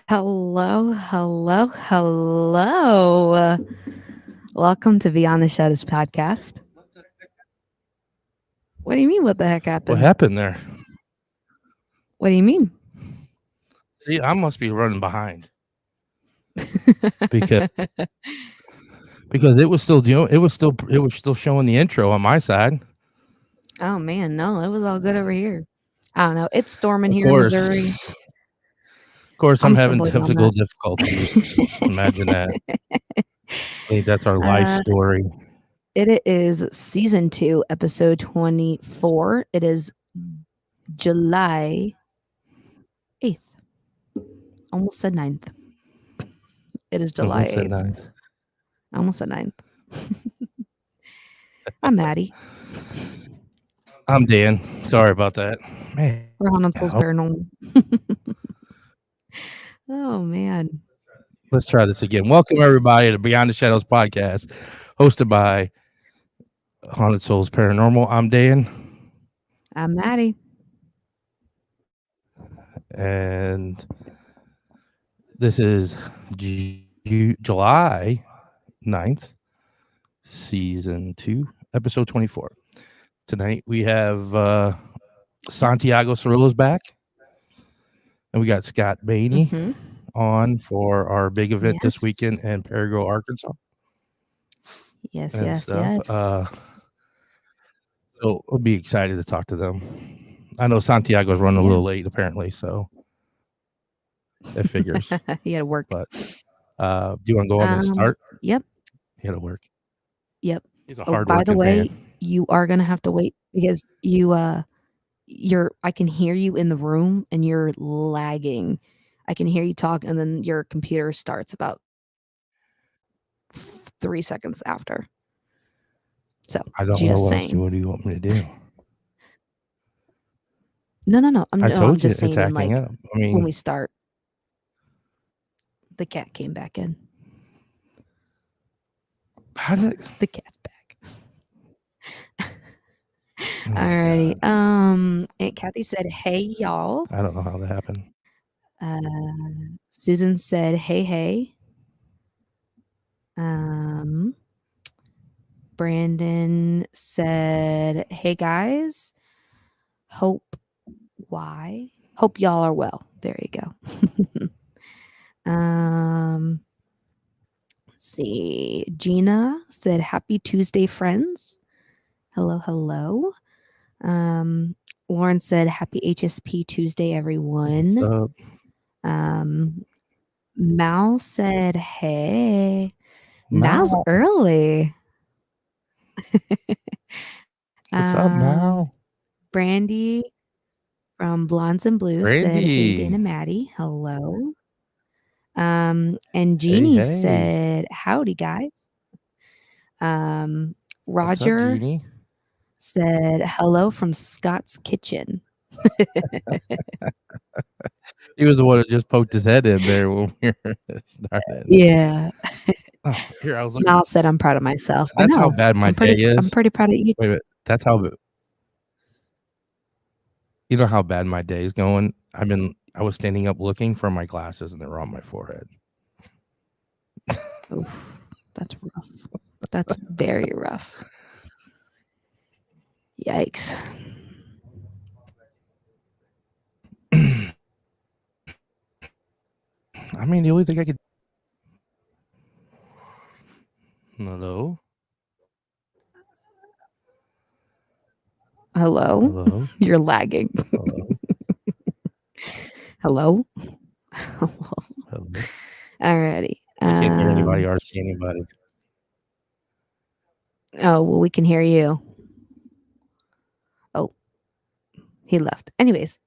Hello, hello, hello. Welcome to Beyond the Shadows podcast. What do you mean, what the heck What happened? happened there? What do you mean? See, I must be running behind because it was still showing the intro on my side. Oh, man, no, it was all good over here. I don't know. It's storming Of here in course, Missouri. I'm I'm just going having to blame it on technical that. difficulties. Imagine that. I think that's our life uh, story. it is season 2, episode 24. It is July 8th. Almost said 9th. It is July Almost at 8th. ninth. Almost said 9th. I'm Maddie. I'm Dan. Sorry about that, man. We're on Untold's Paranormal. Oh, man. Let's try this again. Welcome everybody to Beyond the Shadows podcast, hosted by Haunted Souls Paranormal. I'm Dan, I'm Maddie. and this is July 9th, season 2, episode 24. Tonight we have Santiago Cirillo's back, and we got Scott Bainey Mm-hmm. on for our big event this Yes. weekend in Parago, Arkansas, Yes, and yes, stuff. yes. So we'll be excited to talk to them. I know Santiago's running a Yeah. little late apparently, so it figures. He had to work. But do you want to go on and start? Yep. He had to work. Yep. He's a Oh, by the hardworking way, man. you are gonna have to wait because you're I can hear you in the room and you're lagging. I can hear you talk and then your computer starts about 3 seconds after. So, I don't know just what else. saying. What do you want me to do? No. I I'm told you just it's saying in acting like up. I when mean, we start, the cat came back in. how did it? The cat's back. Oh my Alrighty. God. Aunt Kathy said, "Hey, y'all." I don't know how that happened. Susan said, "Hey, hey." Um, Brandon said, "Hey, guys. Hope why? Hope y'all are well." There you go. um, let's see. Gina said, "Happy Tuesday, friends." Hello, hello. Um, Lauren said, "Happy HSP Tuesday, What's everyone." up? Um, Mal said, "Hey." Mal's Mal. early. What's up, Mal? Brandy from Blondes and Blues said, "Hey, Dan Brandy. and Maddie, hello." And Hey, Jeannie hey. said, "Howdy, guys." Um, What's up, Roger Jeannie? said, "Hello from Scott's Kitchen." He was the one that just poked his head in there when we were starting. Yeah. Oh, here I was looking. Mal said, "I'm proud of myself." I That's how know. bad my day I'm is. pretty proud of you. Wait a minute. That's how. You know how bad my day is going. I was standing up looking for my glasses, and they were on my forehead. Oof, that's rough. That's very rough. Yikes. I mean, the only thing I could. Hello. Hello? Hello. You're lagging. Hello. Hello? Hello. Hello. Alrighty. I can't hear anybody or see anybody. Oh, well, we can hear you. Oh, he left. Anyways,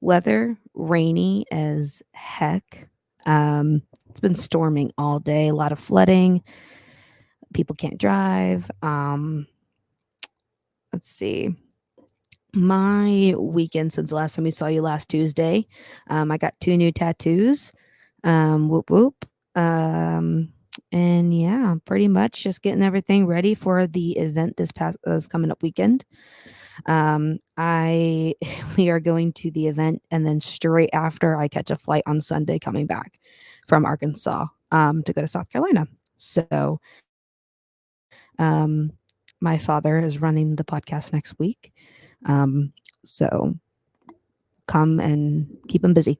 weather rainy as heck. It's been storming all day, a lot of flooding. People can't drive. Let's see. My weekend since the last time we saw you last Tuesday, I got 2 new tattoos. Whoop whoop. And yeah, pretty much just getting everything ready for the event this coming up weekend. I we are going to the event, and then straight after I catch a flight on Sunday coming back from Arkansas to go to South Carolina. So my father is running the podcast next week. So come and keep him busy.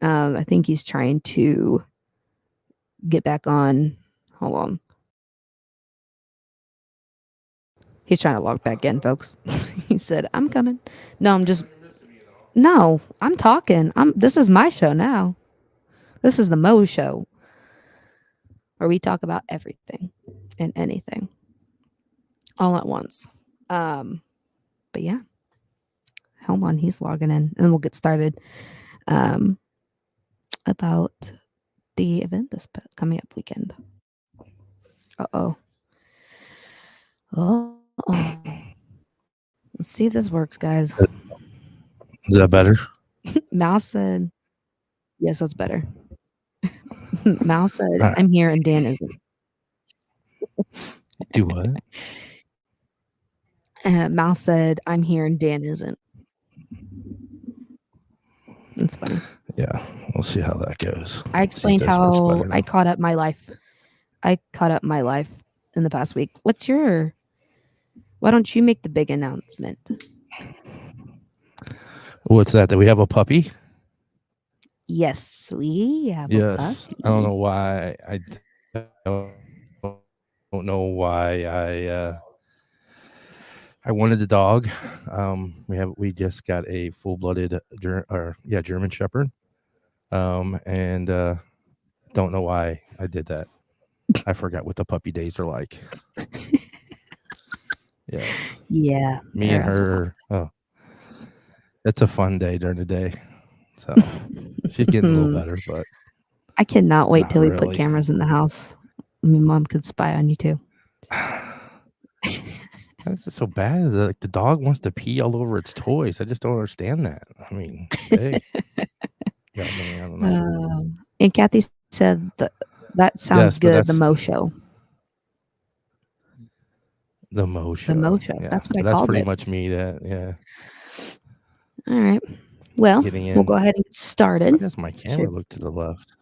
I think he's trying to get back on. Hold on. He's trying to log back in, folks. He said, "I'm coming." No, I'm just no. I'm talking. This is my show now. This is the Mo show where we talk about everything and anything all at once. Um, but yeah, hold on. He's logging in, and we'll get started um, about the event this coming up weekend. Uh oh. Let's see if this works, guys. Is that better? Mal said, yes, that's better. Mal said, All right. I'm here and Dan isn't. Do what? Mal said, I'm here and Dan isn't. It's funny. Yeah, we'll see how that goes. I See if explained this works how better I now. caught up my life. I caught up my life in the past week. Why don't you make the big announcement? What's that? That we have a puppy? Yes, we have a Yes. I don't puppy. know why. I don't know why I wanted the dog. We just got a full-blooded German Shepherd. And don't know why I did that. I forgot what the puppy days are like. Yes. Yeah, Me and they're a lot. her. Oh, it's a fun day during the day. So she's getting a little better, but I cannot wait not till we put really. cameras in the house. My mom could spy on you too. That's just so bad. Like the dog wants to pee all over its toys. I just don't understand that. I mean, hey, got me. I don't know. And Kathy said that sounds Yes, good. but The that's Mo Show. the Mo The Mo show. Show. Yeah, That's what I but that's called pretty it. much me. That yeah, All right. Well, getting we'll in. go ahead and get Why started. does my camera Should look to the left?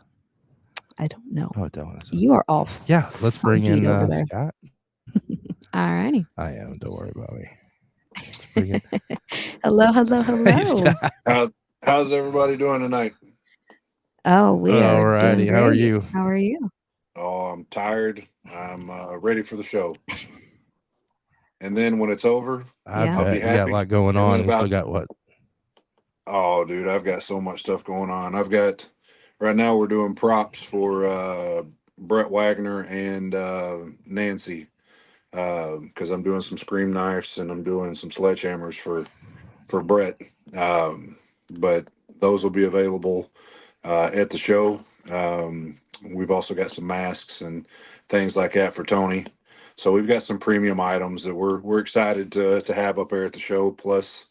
I don't know. Oh, it doesn't. You are all Yeah, let's bring funky in over there. Scott. All righty. I am. Don't worry about me. Let's bring it. Hello, hello, Hey, hello. Scott. How's everybody doing tonight? Oh, we All are doing righty. How are great. you? How are you? Oh, I'm tired. I'm ready for the show. And then when it's over, I Yeah. I'll be bet you got a happy. lot going And then on. You still about, got what? oh, dude, I've got so much stuff going on. Right now, we're doing props for Brett Wagner and Nancy because I'm doing some scream knives and I'm doing some sledgehammers for Brett. But those will be available at the show. We've also got some masks and things like that for Tony. So we've got some premium items that we're excited to have up there at the show. Plus,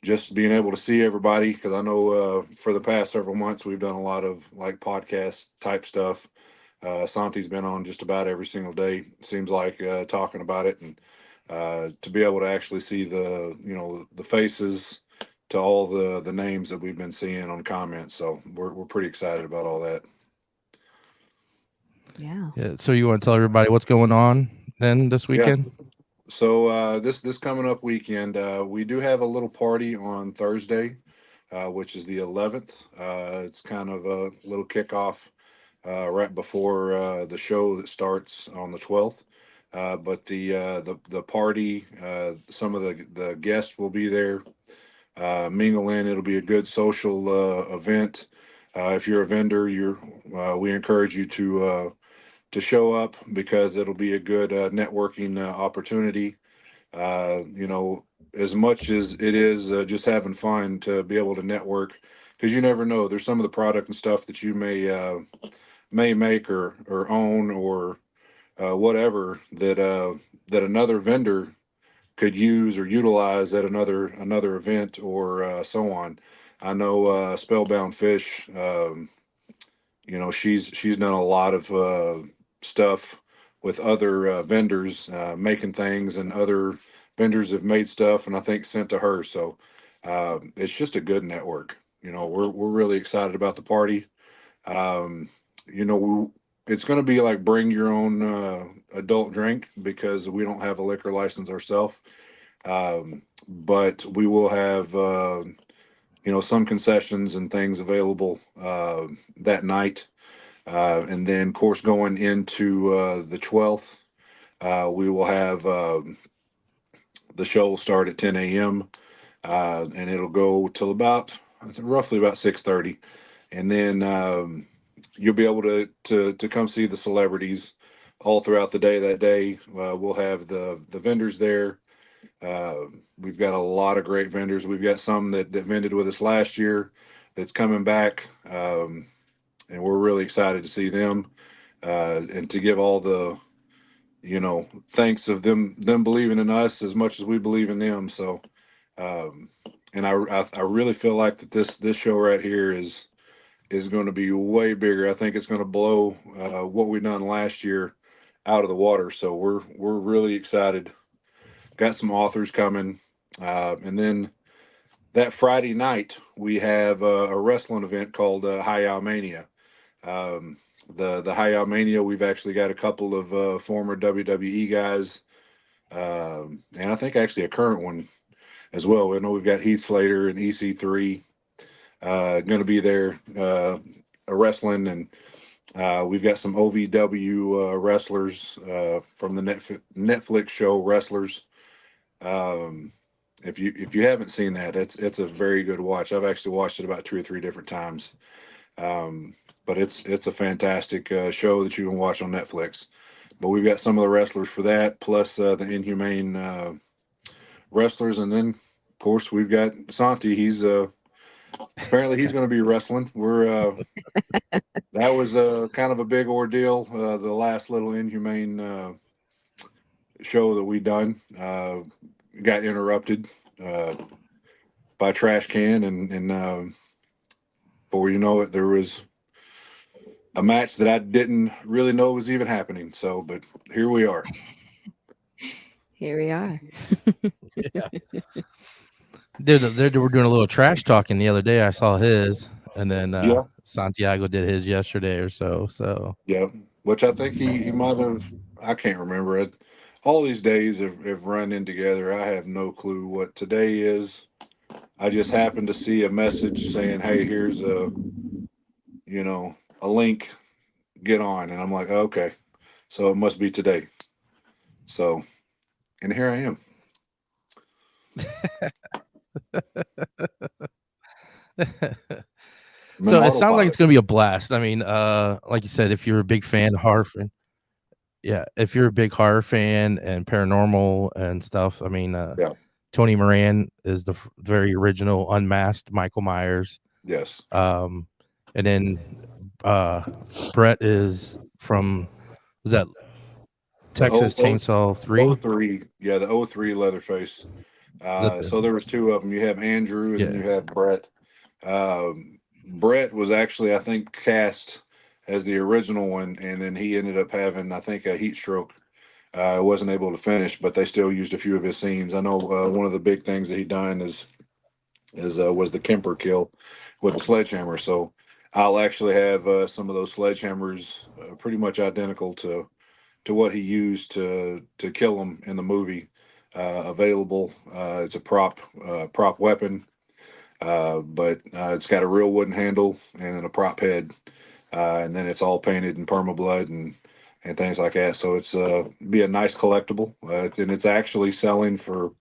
just being able to see everybody because I know for the past several months we've done a lot of like podcast type stuff. Santi's been on just about every single day. Seems like talking about it and to be able to actually see the faces to all the names that we've been seeing on comments. So we're pretty excited about all that. Yeah. Yeah. So you want to tell everybody what's going on then this Yeah. weekend? So this coming up weekend, we do have a little party on Thursday, which is the 11th. It's kind of a little kickoff right before the show that starts on the 12th. But the party, some of the guests will be there. Mingle in. It'll be a good social event. If you're a vendor, we encourage you to show up because it'll be a good networking opportunity. As much as it is just having fun to be able to network, because you never know. There's some of the product and stuff that you may make or own or whatever that another vendor could use or utilize at another event or so on. I know Spellbound Fish. She's done a lot of stuff with other vendors making things and other vendors have made stuff and I think sent to her. So it's just a good network. We're really excited about the party. Um, it's going to be like bring your own adult drink because we don't have a liquor license ourselves. But we will have some concessions and things available that night. And then, of course, going into the 12th, we will have the show will start at 10 a.m. And it'll go till about roughly about 6:30, and then you'll be able to come see the celebrities all throughout the day. That day, we'll have the vendors there. Uh, we've got a lot of great vendors. We've got some that vended with us last year that's coming back, and we're really excited to see them and to give all the thanks of them believing in us as much as we believe in them. So, um, and I really feel like that this show right here is going to be way bigger. I think it's going to blow what we done last year out of the water. So we're really excited. Got some authors coming, and then that Friday night we have a wrestling event called Hiyyah Mania. Um, the Hiyyah Mania, we've actually got a couple of former WWE guys, and I think actually a current one as well. We know we've got Heath Slater and EC3 going to be there wrestling, and we've got some OVW wrestlers from the Netflix show Wrestlers. Um, if you haven't seen that, it's a very good watch. I've actually watched it about 2 or 3 different times. Um, but it's a fantastic show that you can watch on Netflix. But we've got some of the wrestlers for that, plus the Inhumane wrestlers, and then of course we've got Santi. He's apparently he's going to be wrestling. We're that was kind of a big ordeal. The last little Inhumane show that we done got interrupted uh, by trash can, and before you know it, there was a match that I didn't really know was even happening. So, but here we are. Here we are. Yeah. They were doing a little trash talking the other day. I saw his, and then Yeah, Santiago did his yesterday or so. So yeah. Which I think he might have. I can't remember it. All these days have run in together. I have no clue what today is. I just happened to see a message saying, "Hey, here's a link. Get on." And I'm like, "Okay, so it must be today." So, and here I am. I'm in so it sounds like it's autopilot. going to be a blast. I mean, like you said, if you're a big fan of horror fan, yeah, if you're a big horror fan and paranormal and stuff, I mean, Yeah. Tony Moran is the very original unmasked Michael Myers. Yes. Um, and then Brett is from, was that The Texas Chainsaw 3? 03, yeah, the '03 Leatherface. The, So there was two of them. You have Andrew and then yeah. you have Brett. Brett was actually, I think, cast as the original one, and then he ended up having, I think, a heat stroke. Wasn't able to finish, but they still used a few of his scenes. I know one of the big things that he done is was the Kemper kill with the sledgehammer. So I'll actually have some of those sledgehammers pretty much identical to what he used to kill him in the movie available. It's a prop weapon, but it's got a real wooden handle and then a prop head, and then it's all painted in permablood and things like that. So it's be a nice collectible, and it's actually selling for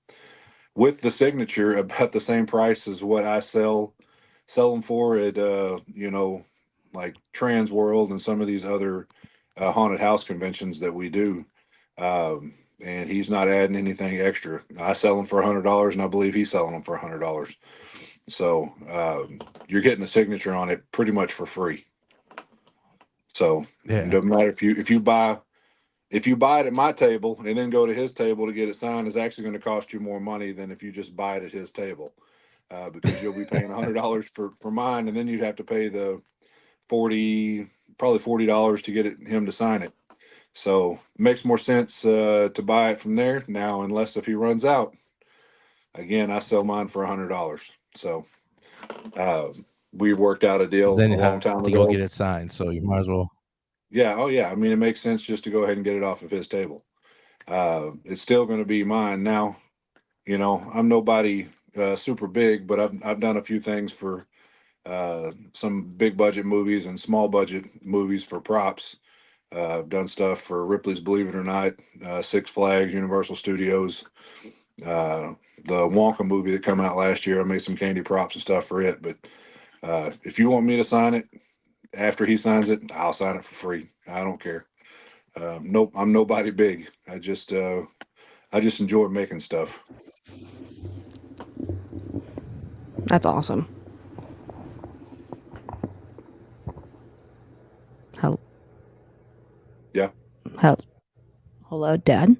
with the signature about the same price as what I sell them for at like Trans World and some of these other haunted house conventions that we do. And he's not adding anything extra. I sell them for $100, and I believe he's selling them for $100. So you're getting a signature on it pretty much for free. So it Yeah. doesn't matter if you buy it at my table and then go to his table to get it signed, is actually going to cost you more money than if you just buy it at his table, because you'll be paying $100 for mine, and then you'd have to pay the 40 probably $40 to get him to sign it. So it makes more sense to buy it from there now, unless if he runs out again, I sell mine for $100. So uh, we worked out a deal Then a you long have time to go get ago. it signed, so you might as well. Yeah, oh yeah. I mean, it makes sense just to go ahead and get it off of his table. It's still going to be mine now. You know, I'm nobody super big, but I've done a few things for some big budget movies and small budget movies for props. I've done stuff for Ripley's Believe It or Not, Six Flags, Universal Studios, uh, the Wonka movie that came out last year. I made some candy props and stuff for it. But if you want me to sign it after he signs it, I'll sign it for free. I don't care. Nope, I'm nobody big. I just enjoy making stuff. That's awesome. Hel- Yeah. hel- Hello, Dad.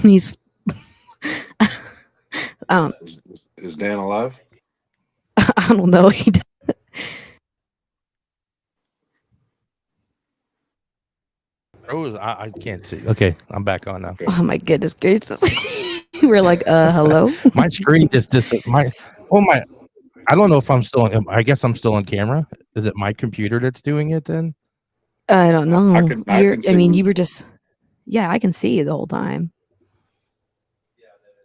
He's. I don't. Is Dan alive? I don't know. He. Rose, I can't see. Okay, I'm back on now. Okay. Oh my goodness gracious. We're like, hello. My screen just my oh my. I don't know if I'm still. I guess I'm still on camera. Is it my computer that's doing it then? I don't know. I You're. can I see mean, you. you were just. Yeah, I can see you the whole time.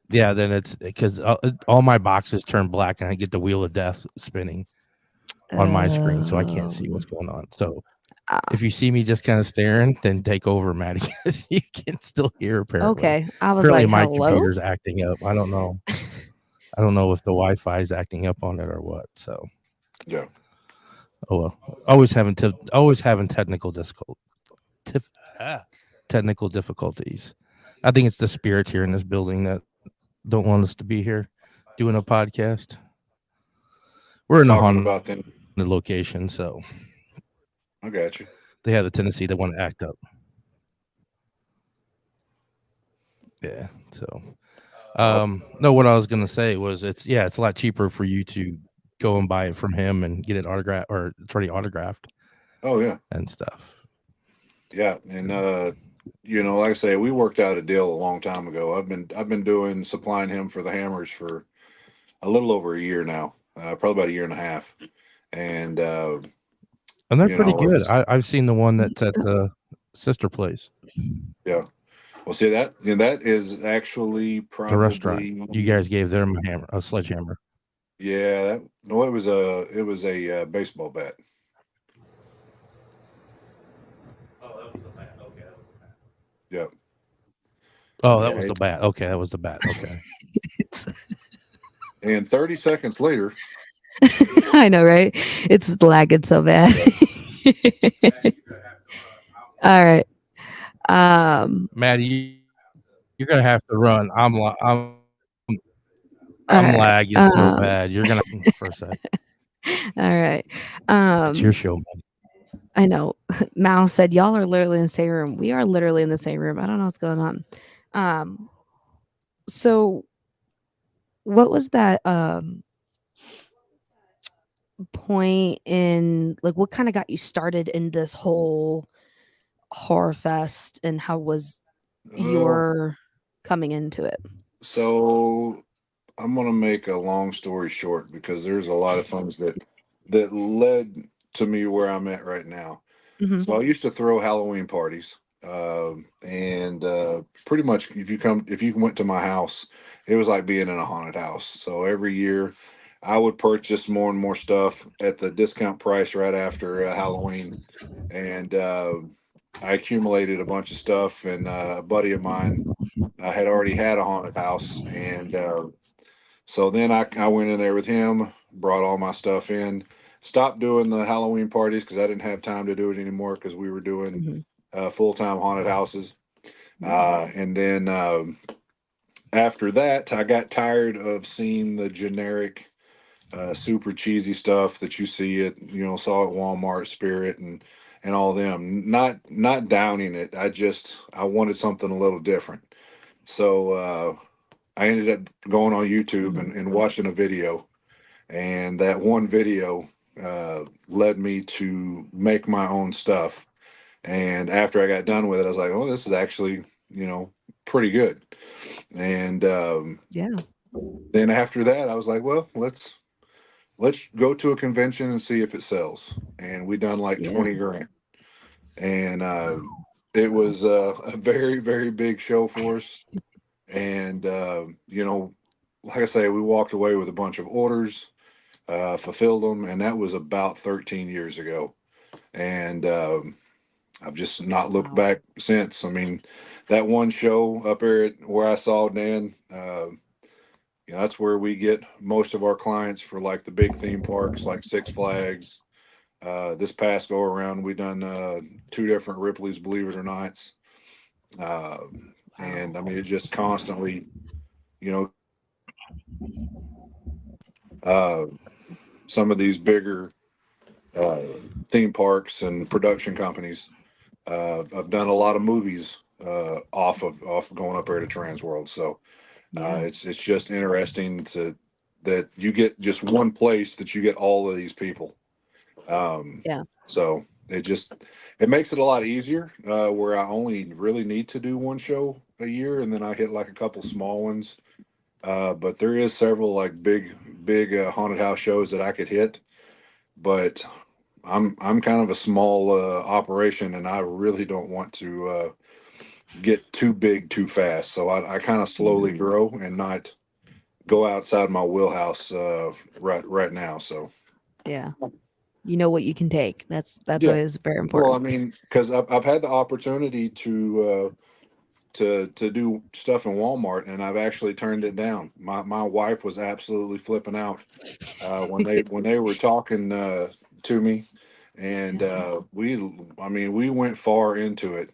Yeah, then it's because all my boxes turn black and I get the wheel of death spinning on my screen, so I can't see what's Um, going on. So uh, if you see me just kind of staring, then take over, Maddie, because you can still hear apparently. okay. I was Apparently like, my hello. computer's acting up. I don't know. I don't know if the Wi-Fi is acting up on it or what. So Yeah. oh well. Always having tif- technical difficulties. I think it's the spirits here in this building that don't want us to be here doing a podcast. We're in a Talking haunted about them. location, so I got you. they have the tendency to want to act up. Yeah. So Well, no, what I was gonna say was it's a lot cheaper for you to go and buy it from him and get it autographed or it's already autographed oh yeah. and stuff. Yeah. And like I say, we worked out a deal a long time ago. I've been doing supplying him for the hammers for a little over a year now. Probably about a year and a half. And And they're pretty good. it's I've seen the one that's at the sister place, yeah. Well, see that is actually the restaurant. probably You guys gave them a sledgehammer. yeah. No, it was a baseball bat. Yeah. Oh, that Yeah. was the bat. Okay, that was the bat. Okay. And 30 seconds later, I know, right? It's lagging so bad. All right. Maddie, you're gonna have to run. All I'm right. lagging so bad. You're gonna for a sec. All right. It's your show, man. I know. Mal said, y'all are literally in the same room. We are literally in the same room. I don't know what's going on. So what was that point in, like, what kind of got you started in this whole horror fest, and how was oh, your coming into it? so I'm gonna make a long story short because there's a lot of things that led to me where I'm at right now. Mhm. So I used to throw Halloween parties, and pretty much if you went to my house, it was like being in a haunted house. So every year, I would purchase more and more stuff at the discount price right after Halloween, and I accumulated a bunch of stuff. And a buddy of mine had already had a haunted house, and so then I went in there with him, brought all my stuff in, stopped doing the Halloween parties because I didn't have time to do it anymore because we were doing Mhm. full time haunted houses. And then after that, I got tired of seeing the generic, super cheesy stuff that you see saw at Walmart, Spirit, and all them. Not downing it. I wanted something a little different. So I ended up going on YouTube Mhm. and watching a video, and that one video led me to make my own stuff. And after I got done with it, I was like, oh, this is actually, pretty good. And Yeah. then after that, I was like, well, let's go to a convention and see if it sells. And we done like Yeah. 20 grand. And it was a very, very big show for us. And, like I say, we walked away with a bunch of orders, fulfilled them, and that was about 13 years ago. And I've just not looked Wow. back since. I mean, that one show up there where I saw Dan, that's where we get most of our clients for like the big theme parks, like Six Flags. This past go around, we done two different Ripley's Believe It or Nots. Uh, and I mean, it just constantly, you know, uh, some of these bigger uh, theme parks and production companies. I've done a lot of movies off going up there to Trans World. So Yeah. it's just interesting that you get just one place that you get all of these people. Yeah. So it makes it a lot easier where I only really need to do one show a year, and then I hit like a couple small ones. But there is several like big haunted house shows that I could hit, but I'm kind of a small operation, and I really don't want to get too big too fast. So I kind of Yeah. slowly grow and not go outside my wheelhouse right now. So Yeah. You know what you can take. That's yeah. always very Well, I important. mean, because I've had the opportunity to do stuff in Walmart, and I've actually turned it down. My wife was absolutely flipping out when they were talking to me, and Yeah. we went far into it,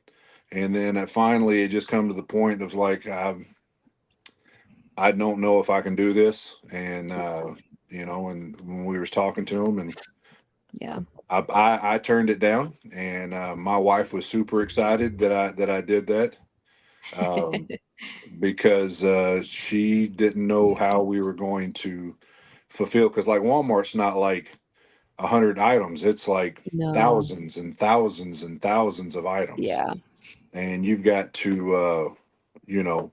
and then finally it just come to the point of like I don't know if I can do this, and and when we was talking to him, and Yeah. I turned it down, and my wife was super excited that I did that. Um, because she didn't know how we were going to fulfill, because like Walmart's not like 100 items, it's like No. thousands and thousands and thousands of items, Yeah. and you've got to you know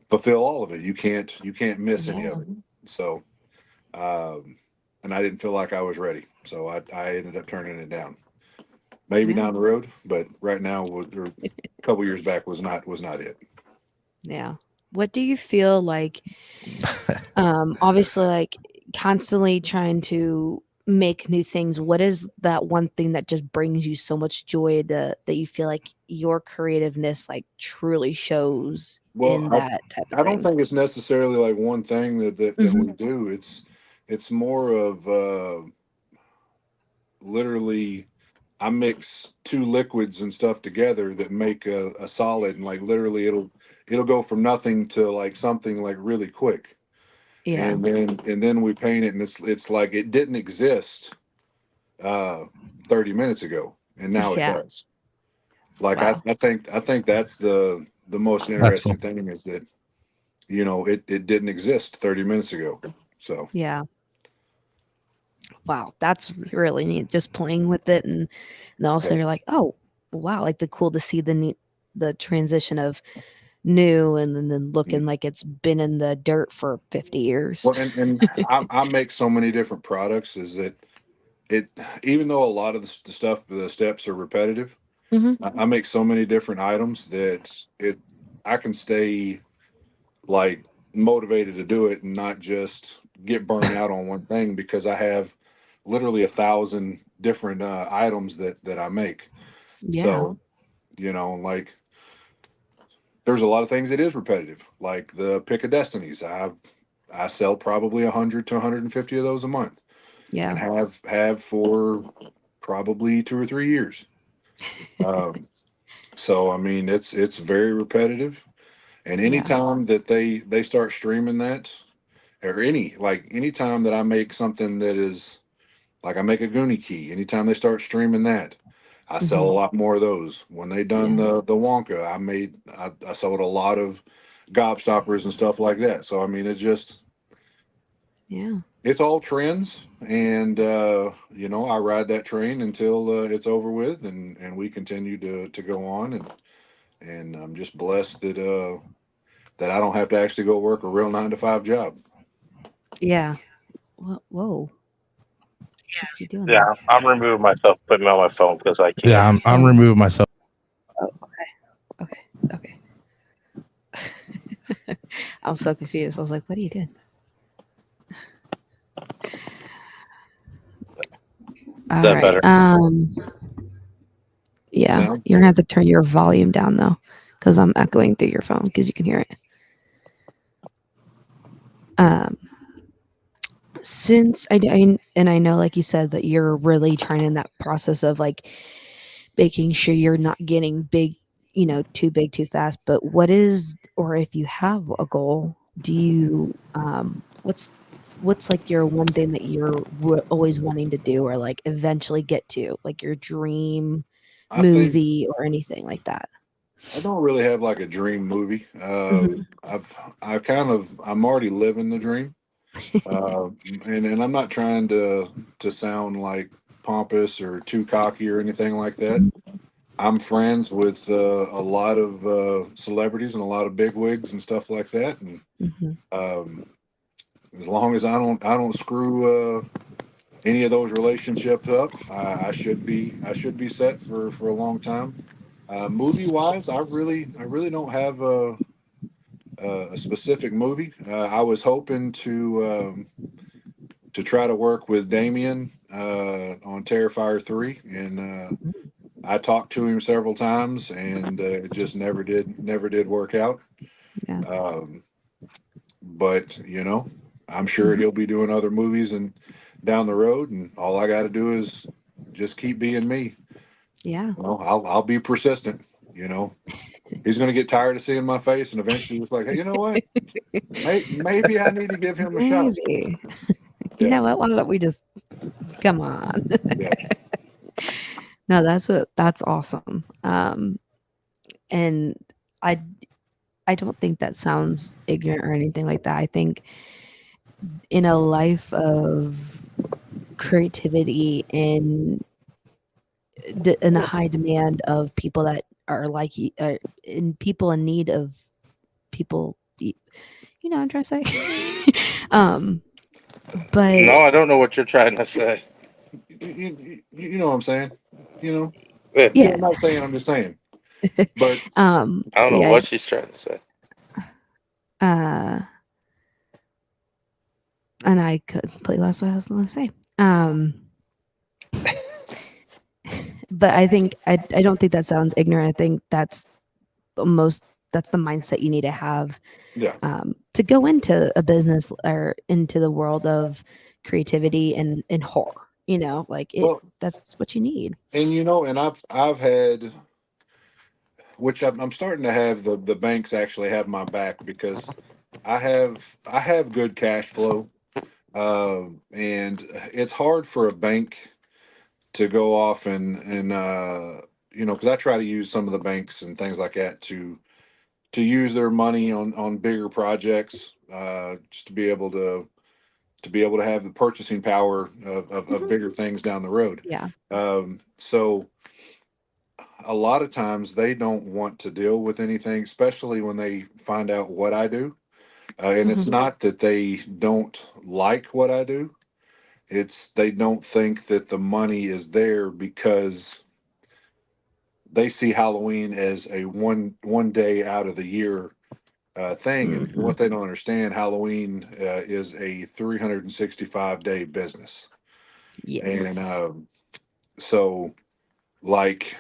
fulfill all of it. You can't miss any of Yeah. it. So um and I didn't feel like I was ready, so I ended up turning it down. Maybe Yeah. down the road, but right now or a couple years back was not it. Yeah. What do you feel like obviously like constantly trying to make new things, what is that one thing that just brings you so much joy that you feel like your creativeness like truly shows in Well, that type of I don't thing? think it's necessarily like one thing that Hmm. we do. It's more of literally I mix two liquids and stuff together that make a solid, and like literally it'll go from nothing to like something like really quick. Yeah. And then we paint it, and it's like it didn't exist uh 30 minutes ago, and now it Yeah. does. Like I, Wow. I think that's the most That's cool. interesting thing is that it didn't exist 30 minutes ago. So Yeah. Wow. That's really neat. Just playing with it and then also yeah. you're like, oh wow, like the cool to see the neat the transition of new and then looking like it's been in the dirt for 50 years. Well, and I make so many different products is that it even though a lot of the steps are repetitive, Hmm. I make so many different items that I can stay like motivated to do it and not just get burned out on one thing, because I have literally 1,000 different items that I make. Yeah. So like there's a lot of things that is repetitive, like the pick of destinies. I sell probably 100 to 150 of those a month, and Yeah. have for probably 2 or 3 years. Um, so I mean, it's very repetitive, and Yeah. anytime that they start streaming that, or anytime that I make something that is like I make a Goonie key, anytime they start streaming that, I sell a Hmm. lot more of those. When they done Yeah. the Wonka, I sold a lot of gobstoppers and stuff like that. So I mean, it's just Yeah. it's all trends, and I ride that train until it's over with, and we continue to go on, and I'm just blessed that I don't have to actually go work a real 9 to 5 job. Yeah. Whoa. What you doing there? Yeah, I'm removing myself, putting me on my phone because I Yeah, can't. I'm Oh. removing myself. Oh. Okay. Okay. I'm so confused. I was like, "What are you doing?" Is All that right. better? Yeah, Sound? you're gonna have to turn your volume down though, because I'm echoing through your phone because you can hear it. Um, since and I know, like you said, that you're really trying in that process of like making sure you're not getting big, too big too fast. But what is, or if you have a goal, do you, what's like your one thing that you're always wanting to do or like eventually get to, like your dream I think movie or anything like that? I don't really have like a dream movie. Hmm. I'm already living the dream, and I'm not trying to sound like pompous or too cocky or anything like that. I'm friends with a lot of celebrities and a lot of bigwigs and stuff like that, and Hmm. um, as long as I don't screw any of those relationships up, I should be set for a long time. Movie wise, I really don't have a specific movie. I was hoping to try to work with Damien on Terrifier 3, and I talked to him several times, and it just never did work out. Yeah. Um, but I'm sure Hmm. he'll be doing other movies and down the road, and all I got to do is just keep being me. Yeah. I'll be persistent. You know, he's going to get tired of seeing my face, and eventually it's like, hey, you know what? Maybe I need to give him a shot. Maybe. You Yeah, know what? Why don't we just come on? yeah. No, that's awesome. And I I don't think that sounds ignorant or anything like that. I think in a life of creativity and in a high demand of people that are like in people in need of people, you know what I'm trying to say. But No, I don't know what you're trying to say. You know what I'm saying? You know, Yeah, yeah. yeah. I'm not saying. I'm just saying. But I don't know Yeah. what she's trying to say. Uh, and I completely lost what I was going to say. Um, but I think I don't think that sounds ignorant. I think that's the mindset you need to have yeah. to go into a business or into the world of creativity and horror. Like it. Well, That's what you need. and I've had, which I'm starting to have the banks actually have my back, because I have good cash flow, and it's hard for a bank to go off and because I try to use some of the banks and things like that to use their money on bigger projects, just to be able to have the purchasing power of Mhm. bigger things down the road. Yeah. So a lot of times they don't want to deal with anything, especially when they find out what I do. And it's Hmm. not that they don't like what I do. It's they don't think that the money is there, because they see Halloween as a one day out of the year thing, and Hmm. what they don't understand, Halloween is a 365-day business, and Yes. so, like,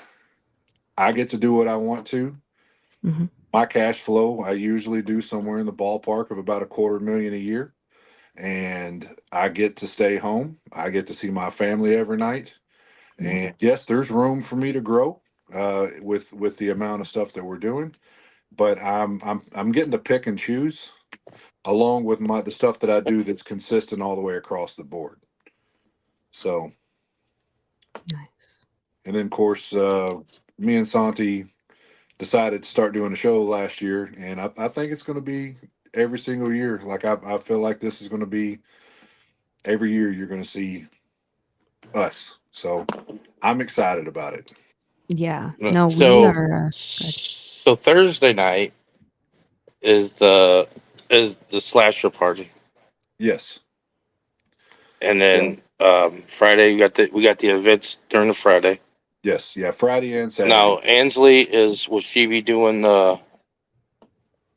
I get to do what I want to. Hmm. My cash flow, I usually do somewhere in the ballpark of about 250,000 a year, and I get to stay home. I get to see my family every night, Yeah. and yes, there's room for me to grow with the amount of stuff that we're doing, but I'm getting to pick and choose, along with the stuff that I do that's consistent all the way across the board. So, Nice. and then of course, me and Santi decided to start doing a show last year, and I, think it's going to be every single year. Like I feel like this is going to be every year you're going to see us. So I'm excited about it. Yeah. No, we So, are. Good. so Thursday night is the slasher party, Yes. and Yeah. then Friday we got the events during the Friday. Yes. Yeah. Friday and Saturday. Now Ansley will she be doing the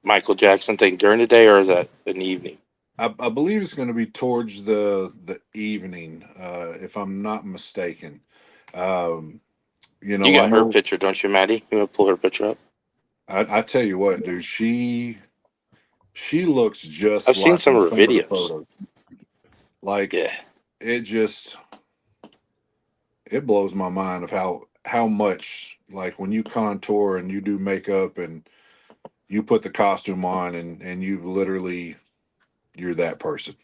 Michael Jackson thing during the day, or is that in the evening? I believe it's going to be towards the evening, if I'm not mistaken. Um, You I got her know. picture, don't you, Maddie? You want to pull her picture up? I tell you what, dude, she looks just I've seen like some in of her some of the videos. photos. Like Yeah. it just it blows my mind of how much, like, when you contour and you do makeup and you put the costume on and you've literally you're that person.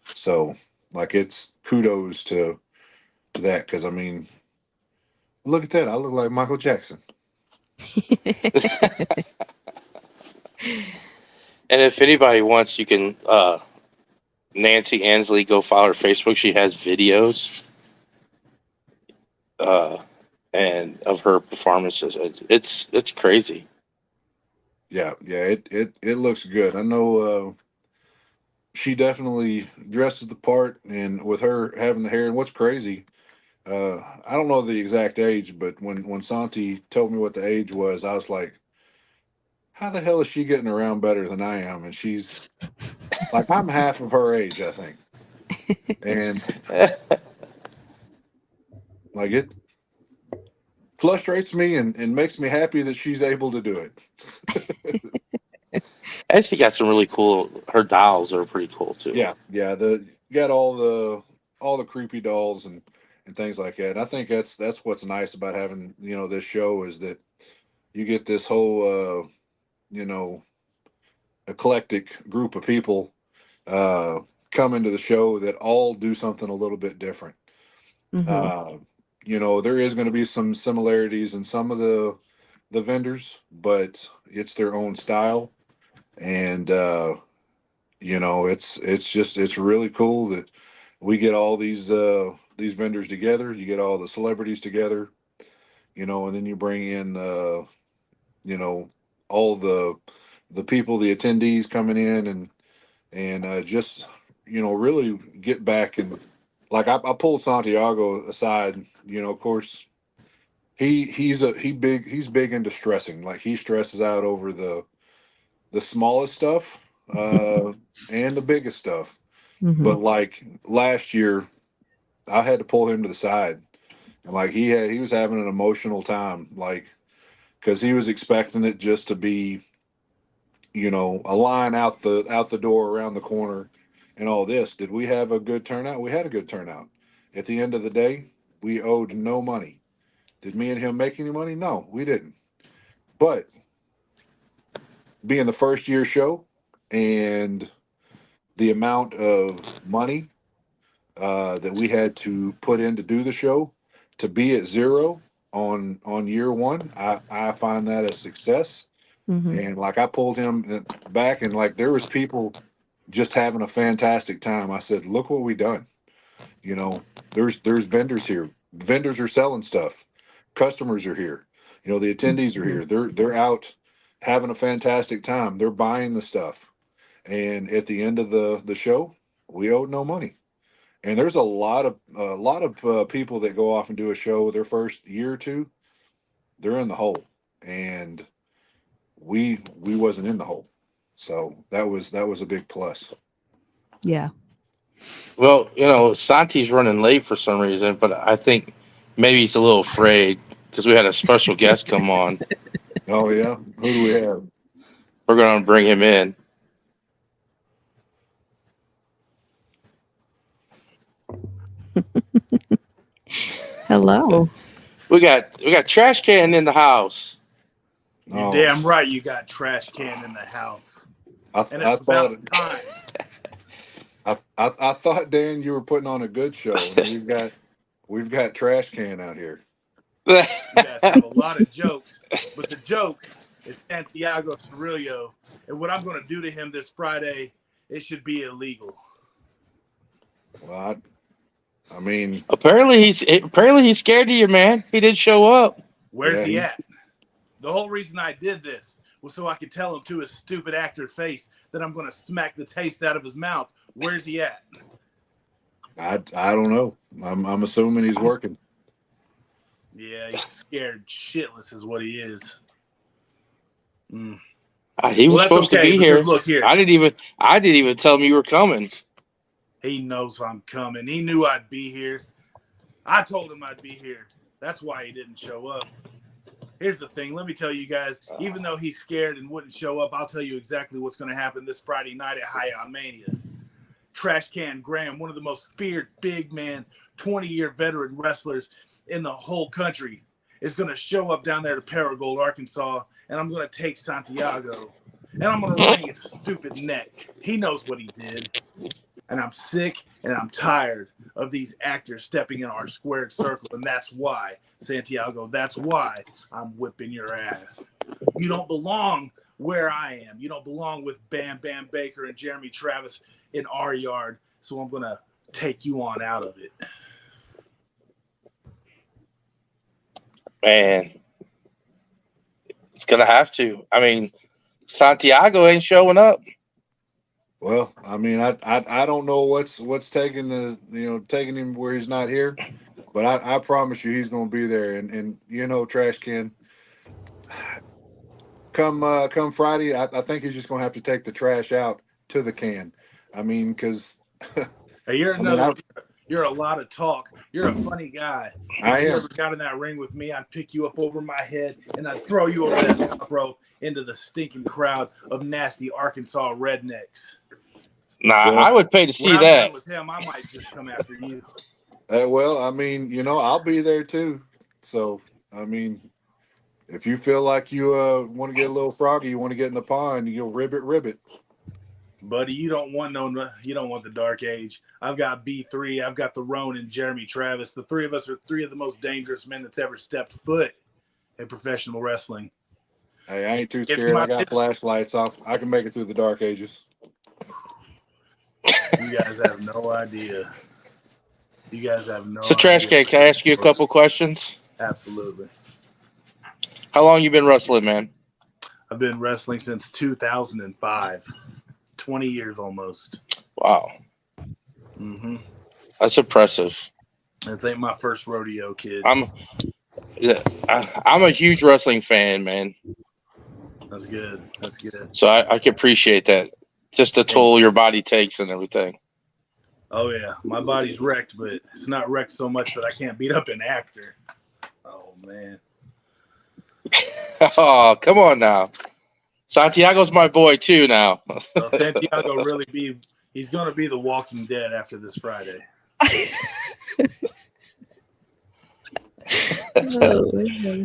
So like it's kudos to that, because I mean, look at that. I look like Michael Jackson. And if anybody wants, you can Nancy Ansley go follow her Facebook. She has videos uh, and of her performances. It's crazy. Yeah, yeah, it looks good. I know she definitely dresses the part, and with her having the hair, and what's crazy, I don't know the exact age, but when Santi told me what the age was, I was like, how the hell is she getting around better than I am? And she's like, I'm half of her age, I think. And like it frustrates me and makes me happy that she's able to do it. And she got some really cool. Her dolls are pretty cool too. Yeah, yeah. You got all the creepy dolls and things like that. And I think that's what's nice about having this show, is that you get this whole you know eclectic group of people uh, come into the show that all do something a little bit different. Hmm. Uh, there is going to be some similarities in some of the vendors, but it's their own style, and it's really cool that we get all these vendors together. You get all the celebrities together, and then you bring in you know all the people, the attendees coming in, and just really get back. And like I pulled Santiago aside. Of course he's big into stressing. Like he stresses out over the smallest stuff and the biggest stuff. Hmm. But like last year, I had to pull him to the side, and like he was having an emotional time, like because he was expecting it just to be, a line out the door around the corner, and all this. Did we have a good turnout? We had a good turnout. At the end of the day, we owed no money. Did me and him make any money? No, we didn't. But being the first year show and the amount of money that we had to put in to do the show, to be at zero on year one, I find that a success. Hmm. And like I pulled him back, and like there was people just having a fantastic time. I said, look what we done. There's vendors here. Vendors are selling stuff. Customers are here. The attendees are here. They're out having a fantastic time. They're buying the stuff. And at the end of the show, we owed no money. And there's a lot of people that go off and do a show their first year or two, they're in the hole, and we wasn't in the hole, so that was a big plus. Yeah. Well, Santi's running late for some reason, but I think maybe he's a little afraid because we had a special guest come on. Oh yeah, who do we have? We're going to bring him in. Hello. We got trash can in the house. You Oh, damn right you got trash can in the house. I And I it's about thought time. I thought, Dan, you were putting on a good show, and we've got trash can out here. You guys tell a lot of jokes, but the joke is Santiago and what I'm going to do to him this Friday, it should be illegal. Well, I mean, Apparently he's scared of you, man. He didn't show up. Where's yeah, he he's at? The whole reason I did this was so I could tell him to his stupid actor face that I'm going to smack the taste out of his mouth. Where's he at? I don't know. I'm assuming he's working. Yeah, he's scared shitless is what he is. Mm. He was Well, that's supposed to okay, be because here. look here. I didn't even tell him you were coming. He knows I'm coming. He knew I'd be here. I told him I'd be here. That's why he didn't show up. Here's the thing. Let me tell you guys, even though he's scared and wouldn't show up, I'll tell you exactly what's going to happen this Friday night at Hiyyah Mania. Trash Can Graham, one of the most feared big man, 20-year veteran wrestlers in the whole country, is going to show up down there to Paragould, Arkansas, and I'm going to take Santiago, and I'm going to wring his stupid neck. He knows what he did. And I'm sick and I'm tired of these actors stepping in our squared circle. And that's why, Santiago, that's why I'm whipping your ass. You don't belong where I am. You don't belong with Bam Bam Baker and Jeremy Travis in our yard. So I'm going to take you on out of it. Man, it's going to have to. I mean, Santiago ain't showing up. Well, I mean, I don't know what's taking taking him where he's not here, but I promise you he's going to be there. And Trash Can, come Friday, I think he's just going to have to take the trash out to the can. I mean, because Hey, you're a lot of talk. You're a funny guy. I If you am. ever got in that ring with me, I'd pick you up over my head and I'd throw you over that top rope into the stinking crowd of nasty Arkansas rednecks. Nah, Well, I would pay to When see I'm that. done with him, I might just come after you. well, I mean, I'll be there too. So, I mean, if you feel like you want to get a little froggy, you want to get in the pond, you'll ribbit. Buddy, you don't want the dark age. I've got B3, I've got the Roan and Jeremy Travis. The three of us are three of the most dangerous men that's ever stepped foot in professional wrestling. Hey, I ain't too scared. I got flashlights off. I can make it through the dark ages. You guys have no idea. So, Trash Can, can I ask you a couple questions? Absolutely. How long you been wrestling, man? I've been wrestling since 2005. 20 years almost. Wow. Mm-hmm. That's impressive. This ain't my first rodeo, kid. I'm a huge wrestling fan, man. That's good. So I can appreciate that. Just the toll your body takes and everything. Oh, yeah. My body's wrecked, but it's not wrecked so much that I can't beat up an actor. Oh, man. Oh, come on now. Santiago's my boy, too, now. Well, Santiago he's going to be the Walking Dead after this Friday.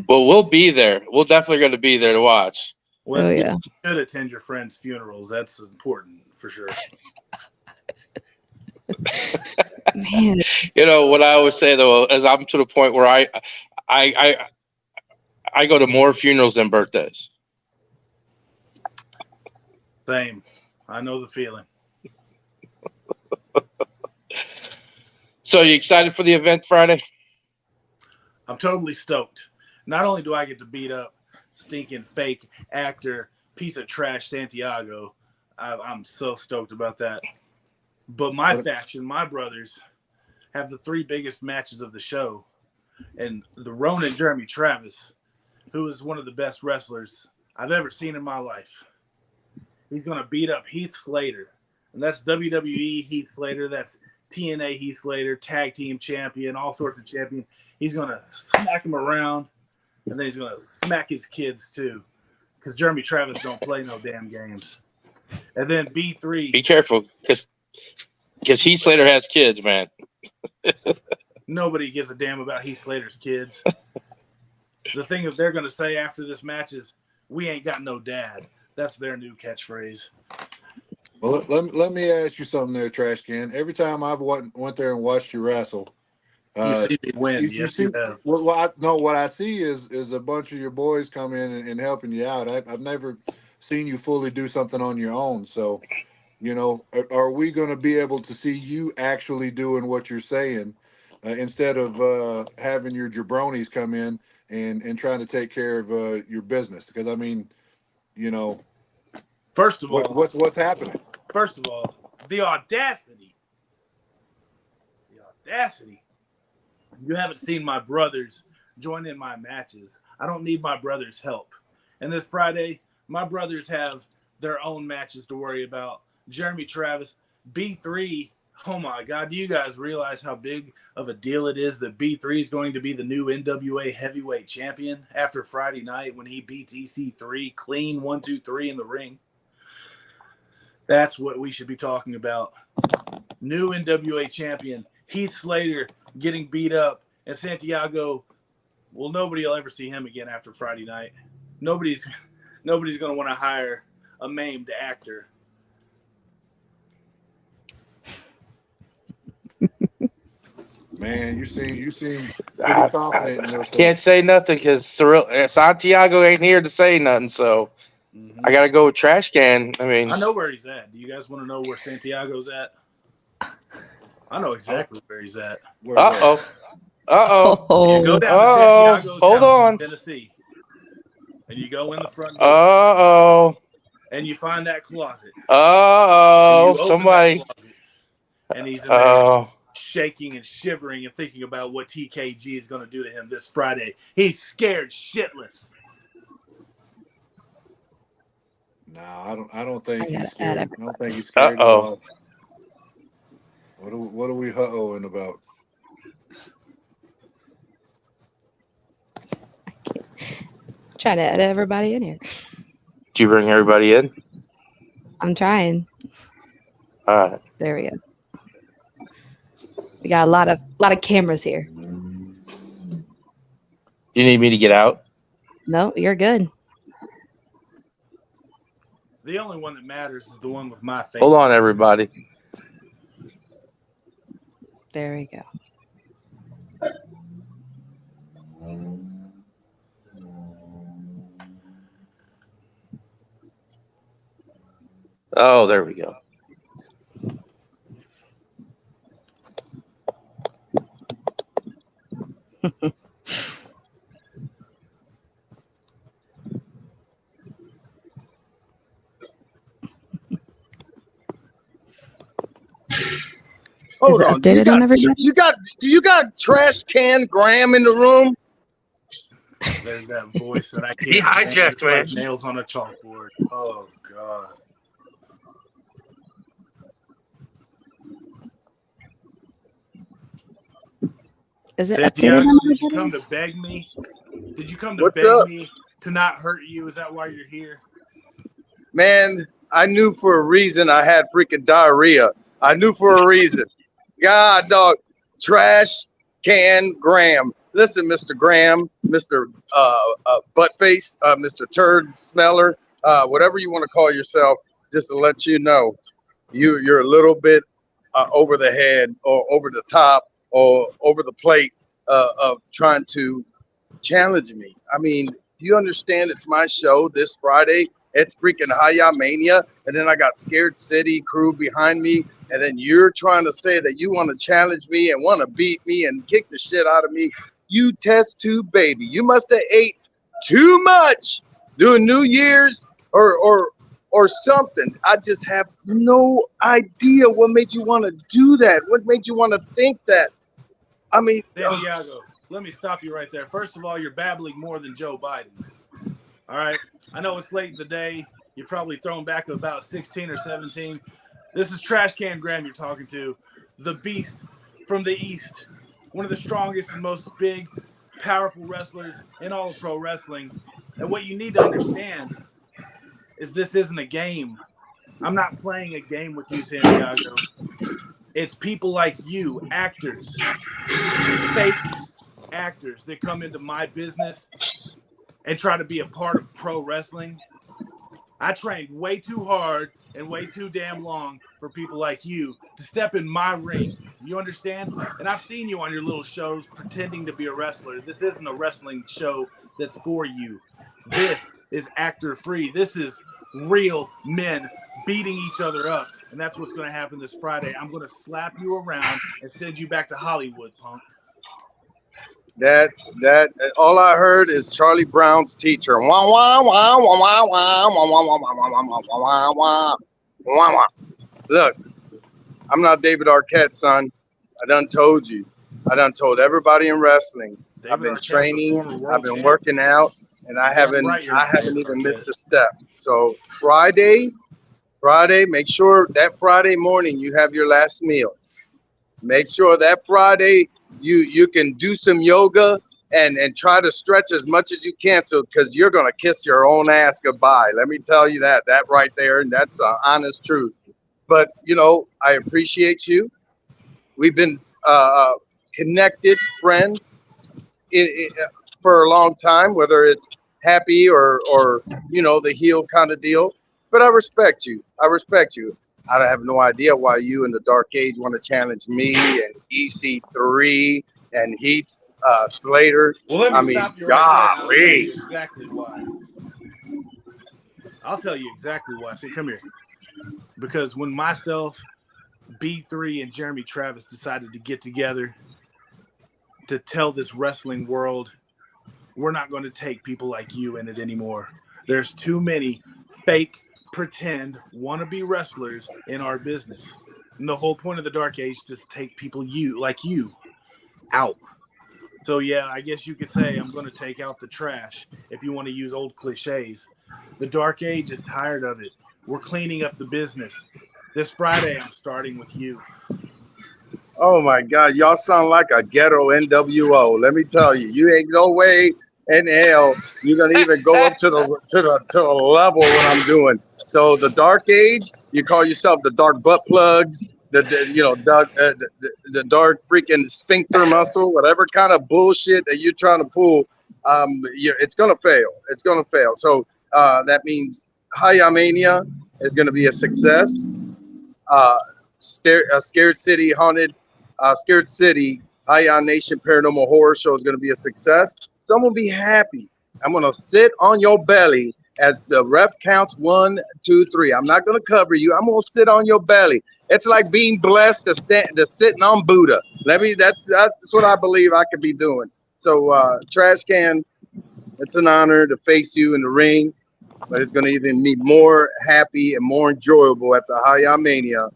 Well, we'll be there. We're definitely going to be there to watch. Well, you should attend your friends' funerals. That's important for sure. Man. What I always say though, is I'm to the point where I go to more funerals than birthdays. Same. I know the feeling. So, you excited for the event Friday? I'm totally stoked. Not only do I get to beat up stinking fake actor, piece of trash Santiago, I'm so stoked about that. But my faction, my brothers, have the three biggest matches of the show. And the Roan and Jeremy Travis, who is one of the best wrestlers I've ever seen in my life. He's going to beat up Heath Slater. And that's WWE Heath Slater. That's TNA Heath Slater, tag team champion, all sorts of champion. He's going to smack him around. And then he's going to smack his kids, too. Because Jeremy Travis don't play no damn games. And then B3. Be careful, because Heath Slater has kids, man. Nobody gives a damn about Heath Slater's kids. The thing is they're going to say after this match is, we ain't got no dad. That's their new catchphrase. Well, let me ask you something there, Trash Can. Every time I've went there and watched you wrestle, you see me win. What I see is a bunch of your boys come in and helping you out. I've never seen you fully do something on your own. So, You know, are we going to be able to see you actually doing what you're saying instead of having your jabronis come in and trying to take care of your business? Because I mean, you know, First of all, what's happening? First of all, the audacity. You haven't seen my brothers join in my matches. I don't need my brothers' help. And this Friday, my brothers have their own matches to worry about. Jeremy Travis, B3. Oh my God, do you guys realize how big of a deal it is that B3 is going to be the new NWA heavyweight champion after Friday night when he beats EC3 clean 1-2-3 in the ring? That's what we should be talking about. New NWA champion Heath Slater getting beat up, and Santiago, well, nobody will ever see him again after Friday night. Nobody's going to want to hire a maimed actor. Man, you seem pretty confident in yourself. Can't say nothing because Santiago ain't here to say nothing, so I gotta go with Trash Can. I mean, I know where he's at. Do you guys want to know where Santiago's at? I know exactly where he's at. Uh oh. You go down to Santiago's Hold house on. in Tennessee, and you go in the front door. And you find that closet. Somebody. Closet, and he's in there shaking and shivering and thinking about what TKG is going to do to him this Friday. He's scared shitless. No, I don't think he's scared. I don't think he's scared at Uh-oh. all. What are we uh-ohing about? Try to edit everybody in here. Do you bring everybody in? I'm trying. All right. There we go. We got a lot of cameras here. Do you need me to get out? No, you're good. The only one that matters is the one with my face. Hold on, everybody. There we go. Oh, there we go. Hold it on. updated on everybody? Do you got Trash Can Graham in the room? There's that voice that I can't He hijacked stand. It's like me. nails on a chalkboard. Oh, God. Is it Santiago, updated on did you come everybody? to beg me? Did you come to What's beg up? me to not hurt you? Is that why you're here? Man, I knew for a reason I had freaking diarrhea. I knew for a reason. God, dog. Trash Can Graham. Listen, Mr. Graham, Mr. Buttface, Mr. Turd Smeller, whatever you want to call yourself, just to let you know, you're a little bit over the head or over the top or over the plate of trying to challenge me. I mean, do you understand it's my show this Friday? It's freaking Hiyyah Mania, and then I got Scared City crew behind me, and then you're trying to say that you want to challenge me and want to beat me and kick the shit out of me. You test tube baby. You must have ate too much during New Year's or something. I just have no idea what made you want to do that. What made you want to think that? I mean, Santiago, let me stop you right there. First of all, you're babbling more than Joe Biden. All right. I know it's late in the day. You're probably thrown back about 16 or 17. This is Trash Can Graham you're talking to. The beast from the East. One of the strongest and most big, powerful wrestlers in all of pro wrestling. And what you need to understand is this isn't a game. I'm not playing a game with you, Santiago. It's people like you, actors, fake actors that come into my business and try to be a part of pro wrestling. I trained way too hard and way too damn long for people like you to step in my ring. You understand? And I've seen you on your little shows pretending to be a wrestler. This isn't a wrestling show that's for you. This is actor free. This is real men beating each other up and that's what's going to happen this Friday. I'm going to slap you around and send you back to Hollywood, punk. That all I heard is Charlie Brown's teacher. Wah, wah, wah, wah, wah, wah, wah, wah, wah, wah, wah, wah, wah, wah, wah, wah. Look, I'm not David Arquette, son. I done told you. I done told everybody in wrestling. I've been training. I've been working out, and I haven't even missed a step. So Friday, make sure that Friday morning you have your last meal. Make sure that Friday you can do some yoga and try to stretch as much as you can, so because you're gonna kiss your own ass goodbye. Let me tell you that right there, and that's honest truth. But I appreciate you. We've been connected friends for a long time, whether it's happy or the heel kind of deal. But I respect you. I have no idea why you in the Dark Age want to challenge me and EC3 and Heath Slater. Well, let me stop you right there. I'll tell you exactly why. I'll tell you exactly why. See, come here. Because when myself, B3, and Jeremy Travis decided to get together to tell this wrestling world, we're not going to take people like you in it anymore. There's too many fake, pretend, wannabe wrestlers in our business. And the whole point of the Dark Age is to take people like you out. So yeah, I guess you could say I'm going to take out the trash if you want to use old cliches. The Dark Age is tired of it. We're cleaning up the business. This Friday, I'm starting with you. Oh my God, y'all sound like a ghetto NWO. Let me tell you, you ain't no way in hell you're gonna even go up to the level what I'm doing. So the Dark Age, you call yourself the Dark Butt Plugs, the dark freaking sphincter muscle, whatever kind of bullshit that you're trying to pull, it's gonna fail. It's gonna fail. So that means Hiyyah Mania is gonna be a success. Scared City Hiyyah Nation Paranormal Horror Show is going to be a success. So I'm going to be happy. I'm going to sit on your belly as the rep counts 1, 2, 3. I'm not going to cover you. I'm going to sit on your belly. It's like being blessed to sitting on Buddha. That's what I believe I could be doing. So Trash Can, it's an honor to face you in the ring, but it's going to even be more happy and more enjoyable at the Hiyyah Mania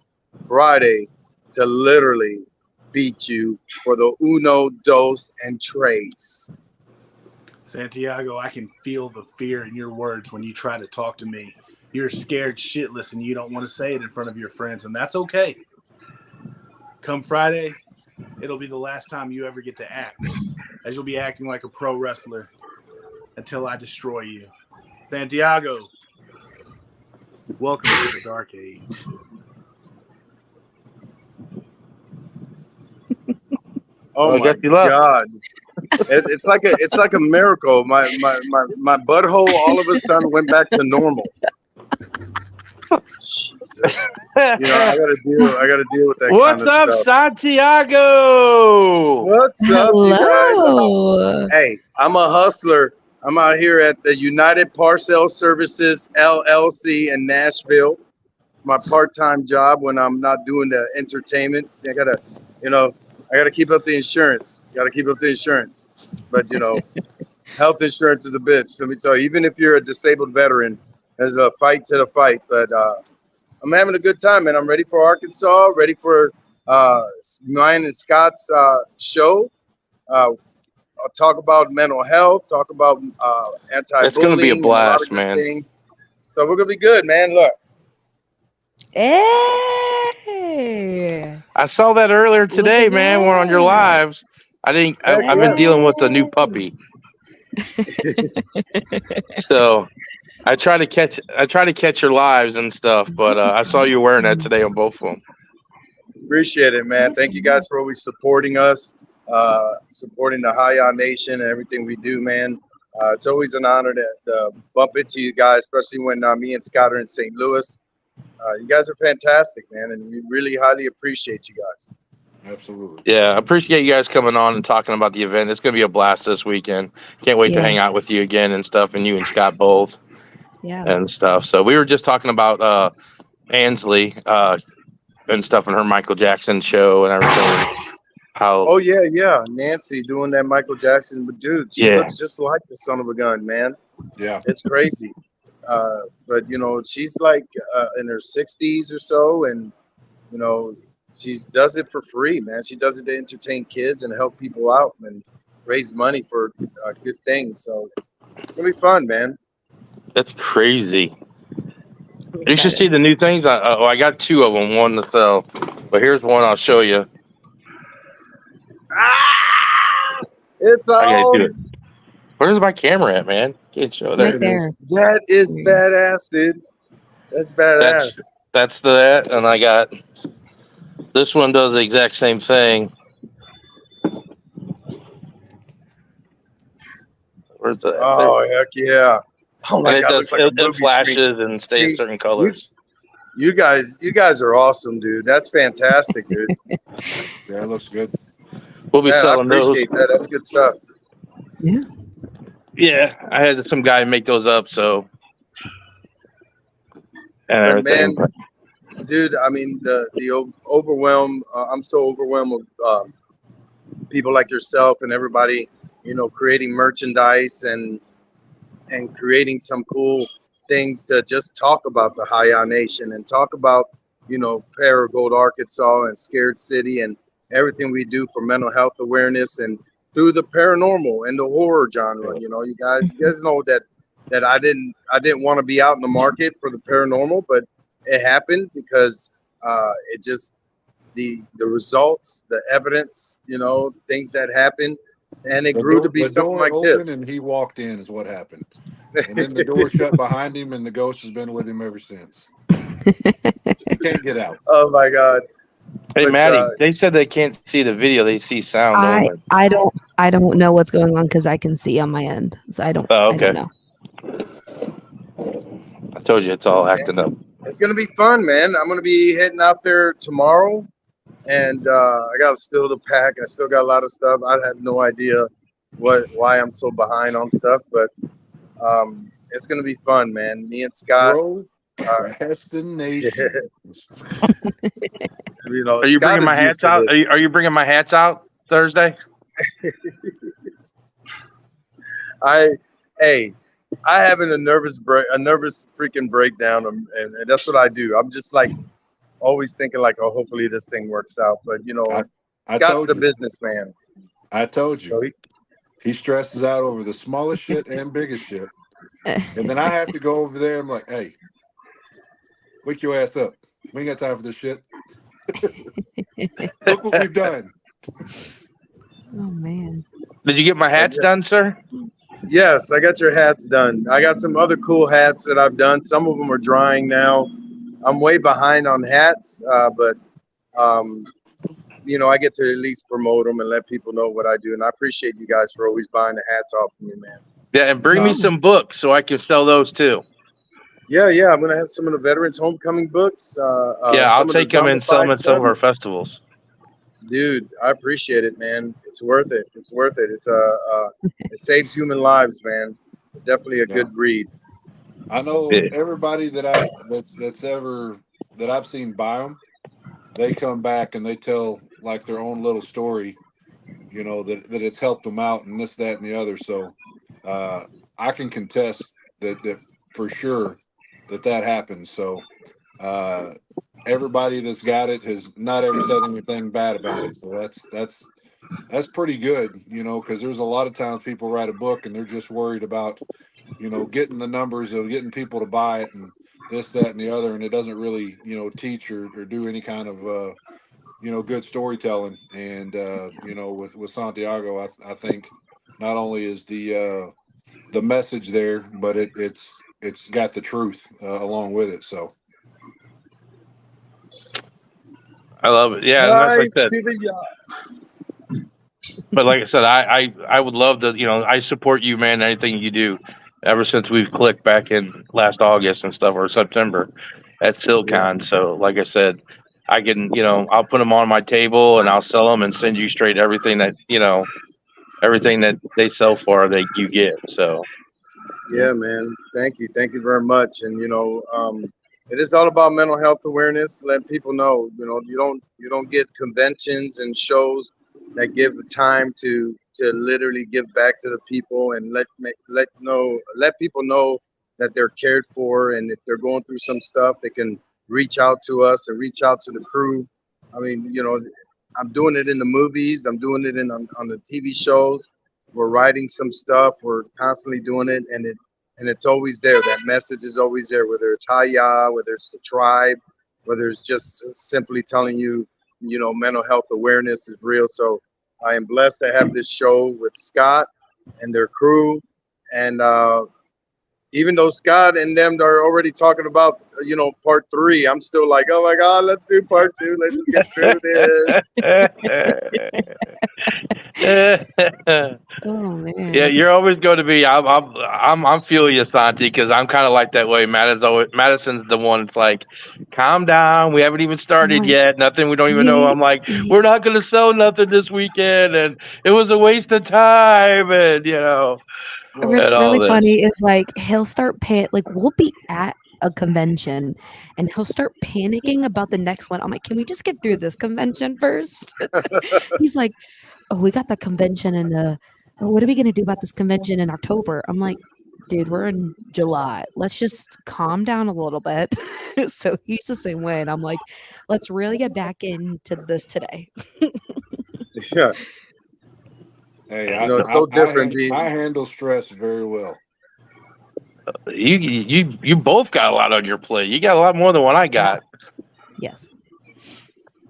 Friday to literally beat you for the uno, dos, and tres. Santiago, I can feel the fear in your words when you try to talk to me. You're scared shitless and you don't want to say it in front of your friends, and that's okay. Come Friday, it'll be the last time you ever get to act, as you'll be acting like a pro wrestler until I destroy you. Santiago, welcome to the Dark Age. Oh my God! It's like a miracle. My butthole all of a sudden went back to normal. Jesus. I gotta deal with that. What's kind of up, stuff. Santiago? What's up, Hello. you guys? Hey, I'm a hustler. I'm out here at the United Parcel Services LLC in Nashville. My part-time job when I'm not doing the entertainment. I gotta keep up the insurance. But health insurance is a bitch. Let me tell you, even if you're a disabled veteran, there's a fight to the fight. But I'm having a good time, man. I'm ready for Arkansas, ready for mine and Scott's show. I'll talk about mental health, talk about anti-bullying. It's gonna be a blast, man. Things. So we're gonna be good, man. Look. Hey. I saw that earlier today, man. We're on your lives. I've been dealing with a new puppy. So I try to catch your lives and stuff, but I saw you wearing that today on both of them. Appreciate it, man. Thank you guys for always supporting us, supporting the Hiyyah Nation and everything we do, man. It's always an honor to bump into you guys, especially when me and Scott are in St. Louis. You guys are fantastic, man, and we really highly appreciate you guys. Absolutely. Yeah, I appreciate you guys coming on and talking about the event. It's going to be a blast this weekend. Can't wait to hang out with you again and stuff, and you and Scott both. Yeah. And stuff. So we were just talking about Ansley and stuff in her Michael Jackson show and everything. How? Oh yeah, Nancy doing that Michael Jackson, but dude, she Yeah. looks just like the son of a gun, man. Yeah. It's crazy. But she's like in her 60s or so, and she does it for free, man. She does it to entertain kids and help people out and raise money for good things. So it's gonna be fun, man. That's crazy. I'm You should excited. see the new things. I got 2 of them, one to sell, but here's one I'll show you. It's I gotta do on. it. Where's my camera at, man? Can't show Right there. there. That is badass, dude. That's badass. That's that, and I got this one does the exact same thing. Where's that? Oh heck yeah! Oh my And it god, does looks like a it movie flashes screen. and stays See, certain colors. You guys are awesome, dude. That's fantastic, dude. Yeah, it looks good. We'll be Man, I selling those. appreciate that. That's good stuff. Yeah. Yeah, I had some guy make those up, so and But everything. man, dude, I mean the overwhelm. I'm so overwhelmed with people like yourself and everybody, creating merchandise and creating some cool things to just talk about the Hiyyah Nation and talk about, Paragould, Arkansas and Scared City and everything we do for mental health awareness and through the paranormal and the horror genre. You guys know that I didn't want to be out in the market for the paranormal, but it happened because it just the results, the evidence, things that happened, and it grew to be The something door like opened this. and he walked in is what happened. And then the door shut behind him and the ghost has been with him ever since. He can't get out. Oh my God. Hey, But, Maddie, they said they can't see the video; they see sound I only. I don't know what's going on because I can see on my end, so I don't. Oh, I don't okay. know. I told you it's all acting up. it's gonna be fun, man. I'm gonna be heading out there tomorrow, and I got still to pack. I still got a lot of stuff. I have no idea why I'm so behind on stuff, but it's gonna be fun, man. Me and Scott. Procrastination. Are you Scott bringing my is used hats to out? this. Are you bringing my hats out Thursday? I having a nervous freaking breakdown, and that's what I do. I'm just like always thinking like, oh, hopefully this thing works out. But I Scott's told the you. businessman. I told you. So He stresses out over the smallest shit and biggest shit. And then I have to go over there and I'm like, hey, wake your ass up. We ain't got time for this shit. Look what we've done. Oh man. Did you get my hats done, sir? yes, I got your hats done. I got some other cool hats that I've done. Some of them are drying now. I'm way behind on hats, but I get to at least promote them and let people know what I do. And I appreciate you guys for always buying the hats off of me, man. Yeah, and bring me Oh. some books so I can sell those too. Yeah, I'm gonna have some of the Veterans Homecoming books. Yeah, I'll some of the take them and sell them zombified at some of stuff. our festivals. Dude, I appreciate it, man. It's worth it. It's worth it. It's it saves human lives, man. It's definitely a good read. I know Yeah. everybody that I've seen buy them, they come back and they tell like their own little story, that it's helped them out and this, that, and the other. So I can contest that for sure that happens. So everybody that's got it has not ever said anything bad about it. So that's pretty good, because there's a lot of times people write a book and they're just worried about, getting the numbers of getting people to buy it and this, that, and the other, and it doesn't really, teach or do any kind of good storytelling. And with Santiago, I think not only is the message there, but it's got the truth along with it. So I love it. Yeah, and that's like Rise that. to the yacht. But like I said, I would love to. I support you, man. Anything you do. Ever since we've clicked back in last August and stuff, or September at SilCon. So like I said, I can I'll put them on my table and I'll sell them and send you straight everything that everything that they sell for that you get. So Yeah, man. Thank you very much. And It is all about mental health awareness. Let people know, you don't get conventions and shows that give time to literally give back to the people and let people know that they're cared for, and if they're going through some stuff, they can reach out to us and reach out to the crew. I mean, I'm doing it in the movies. I'm doing it on the TV shows. We're writing some stuff. We're constantly doing it, and it's always there. That message is always there, whether it's Hiyyah, whether it's the tribe, whether it's just simply telling you, mental health awareness is real. So I am blessed to have this show with Scott and their crew. And even though Scott and them are already talking about, part three, I'm still like, oh my God, let's do part two. Let's just get through this. Oh man. Yeah, you're always going to be. I'm feeling you, Santi, because I'm kind of like that way. Madison's the one that's like, calm down. We haven't even started Like, yet. Nothing. We don't even know. I'm like, ye- we're not going to sell nothing this weekend, and it was a waste of time, and Well, and What's all really this. funny is like he'll start like we'll be at a convention and he'll start panicking about the next one. I'm like, can we just get through this convention first? He's like, oh, we got the convention in what are we gonna do about this convention in October? I'm like, dude, we're in July. Let's just calm down a little bit. So he's the same way, and I'm like, let's really get back into this today. Yeah, hey, it's so different being. I handle stress very well. You both got a lot on your plate. You got a lot more than what I got. Yes.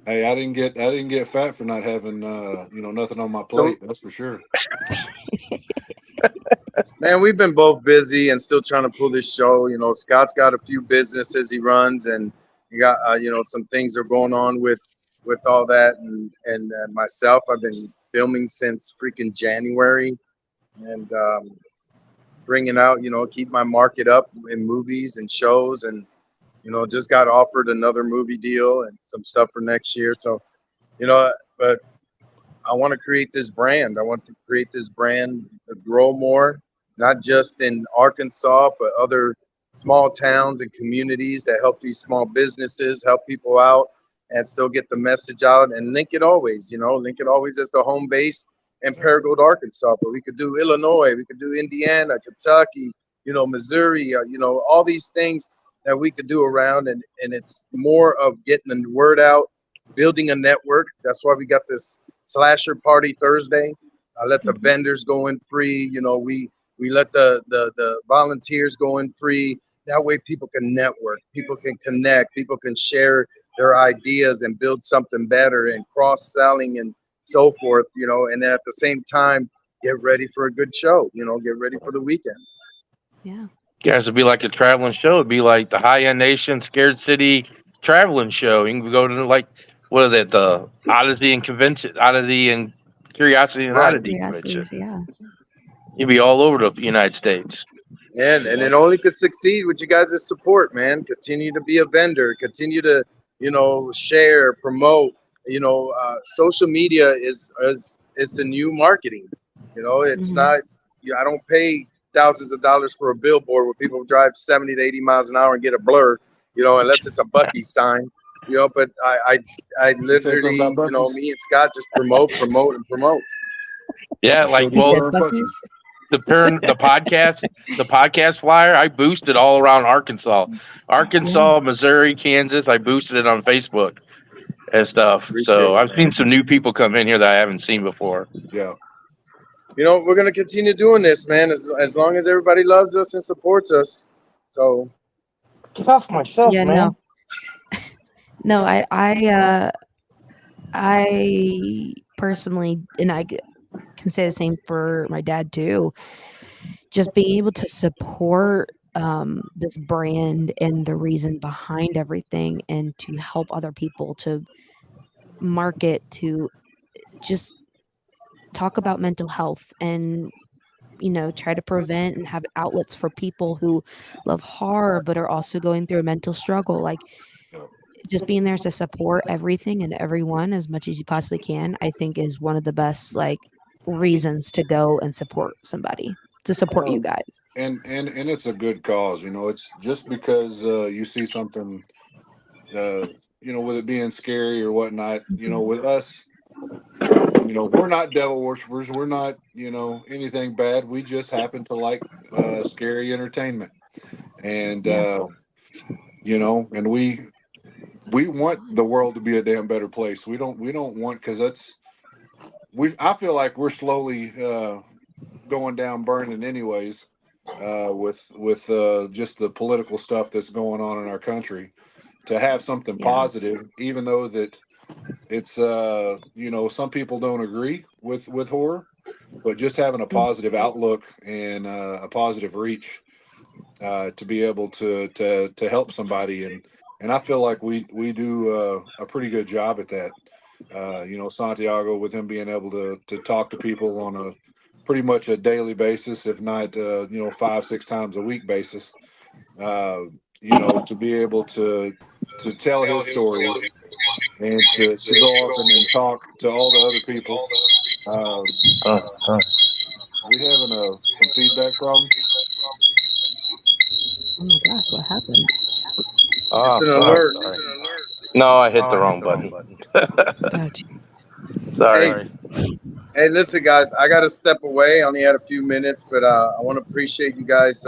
Hey, I didn't get fat for not having nothing on my So, plate. That's for sure. man, we've been both busy and still trying to pull this show. Scott's got a few businesses he runs, and he got some things are going on with all that, and myself, I've been filming since freaking January, and bringing out, keep my market up in movies and shows, and just got offered another movie deal and some stuff for next year. So, but I want to create this brand. I want to create this brand to grow more, not just in Arkansas, but other small towns and communities that help these small businesses, help people out, and still get the message out. And link it always as the home base in Yeah. Paragould, Arkansas. But we could do Illinois, we could do Indiana, Kentucky, Missouri, all these things that we could do around. And it's more of getting the word out, building a network. That's why we got this slasher party Thursday. I let the Mhm. vendors go in free. We let the volunteers go in free. That way people can network, people can connect, people can share their ideas and build something better and cross selling and so forth, and then at the same time get ready for a good show, get ready for the weekend. Yeah. You guys would be like a traveling show. It'd be like the High End Nation Scared City traveling show. You can go to like what is it, the Oddity and Curiosity and Right. Oddity convention. Curiosities, yeah. You'd be all over the United States. And it only could succeed with you guys' support, man. Continue to be a vendor, continue to, share, promote. Social media is the new marketing. It's Hmm. not. I don't pay thousands of dollars for a billboard where people drive 70 to 80 miles an hour and get a blur. Unless it's a Bucky sign. But I You say something about literally, Bucky's? me and Scott just promote, and promote. Yeah, Bucky's like still He going said well, on Bucky's. Bucky's. the podcast flyer, I boosted all around Arkansas, Yeah. Missouri, Kansas. I boosted it on Facebook and stuff. Appreciate So it, I've man. seen some new people come in here that I haven't seen before. Yeah. We're gonna continue doing this, man, as long as everybody loves us and supports us. So Get off my shelf, Yeah, no. man. No, I personally, and can say the same for my dad too. Just being able to support this brand and the reason behind everything, and to help other people to market, to just talk about mental health, and try to prevent and have outlets for people who love horror but are also going through a mental struggle. Like, Yeah. just being there to support everything and everyone as much as you possibly can, I think is one of the best, like, reasons to go and support somebody. to support you guys. And it's a good cause. It's just because you see something, with it being scary or whatnot. With us, we're not devil worshippers. We're not, anything bad. We just happen to like scary entertainment, and Yeah. and we want the world to be a damn better place. We don't want, because I feel like we're slowly going down burning anyways, with just the political stuff that's going on in our country. To have something Yeah. positive, even though that it's some people don't agree with horror, but just having a positive outlook and a positive reach, to be able to help somebody, and I feel like we do a pretty good job at that. Santiago, with him being able to talk to people on a pretty much a daily basis, if not 5-6 times a week basis, to be able to tell his story, and to go off and then talk to all the other people. Uh, Oh, sorry. we having some feedback problems. Oh my gosh, what happened? It's Oh, an sorry. alert. No, I hit the wrong button. Oh, gee. Hey, Sorry. hey, listen, guys. I got to step away. I only had a few minutes, but I want to appreciate you guys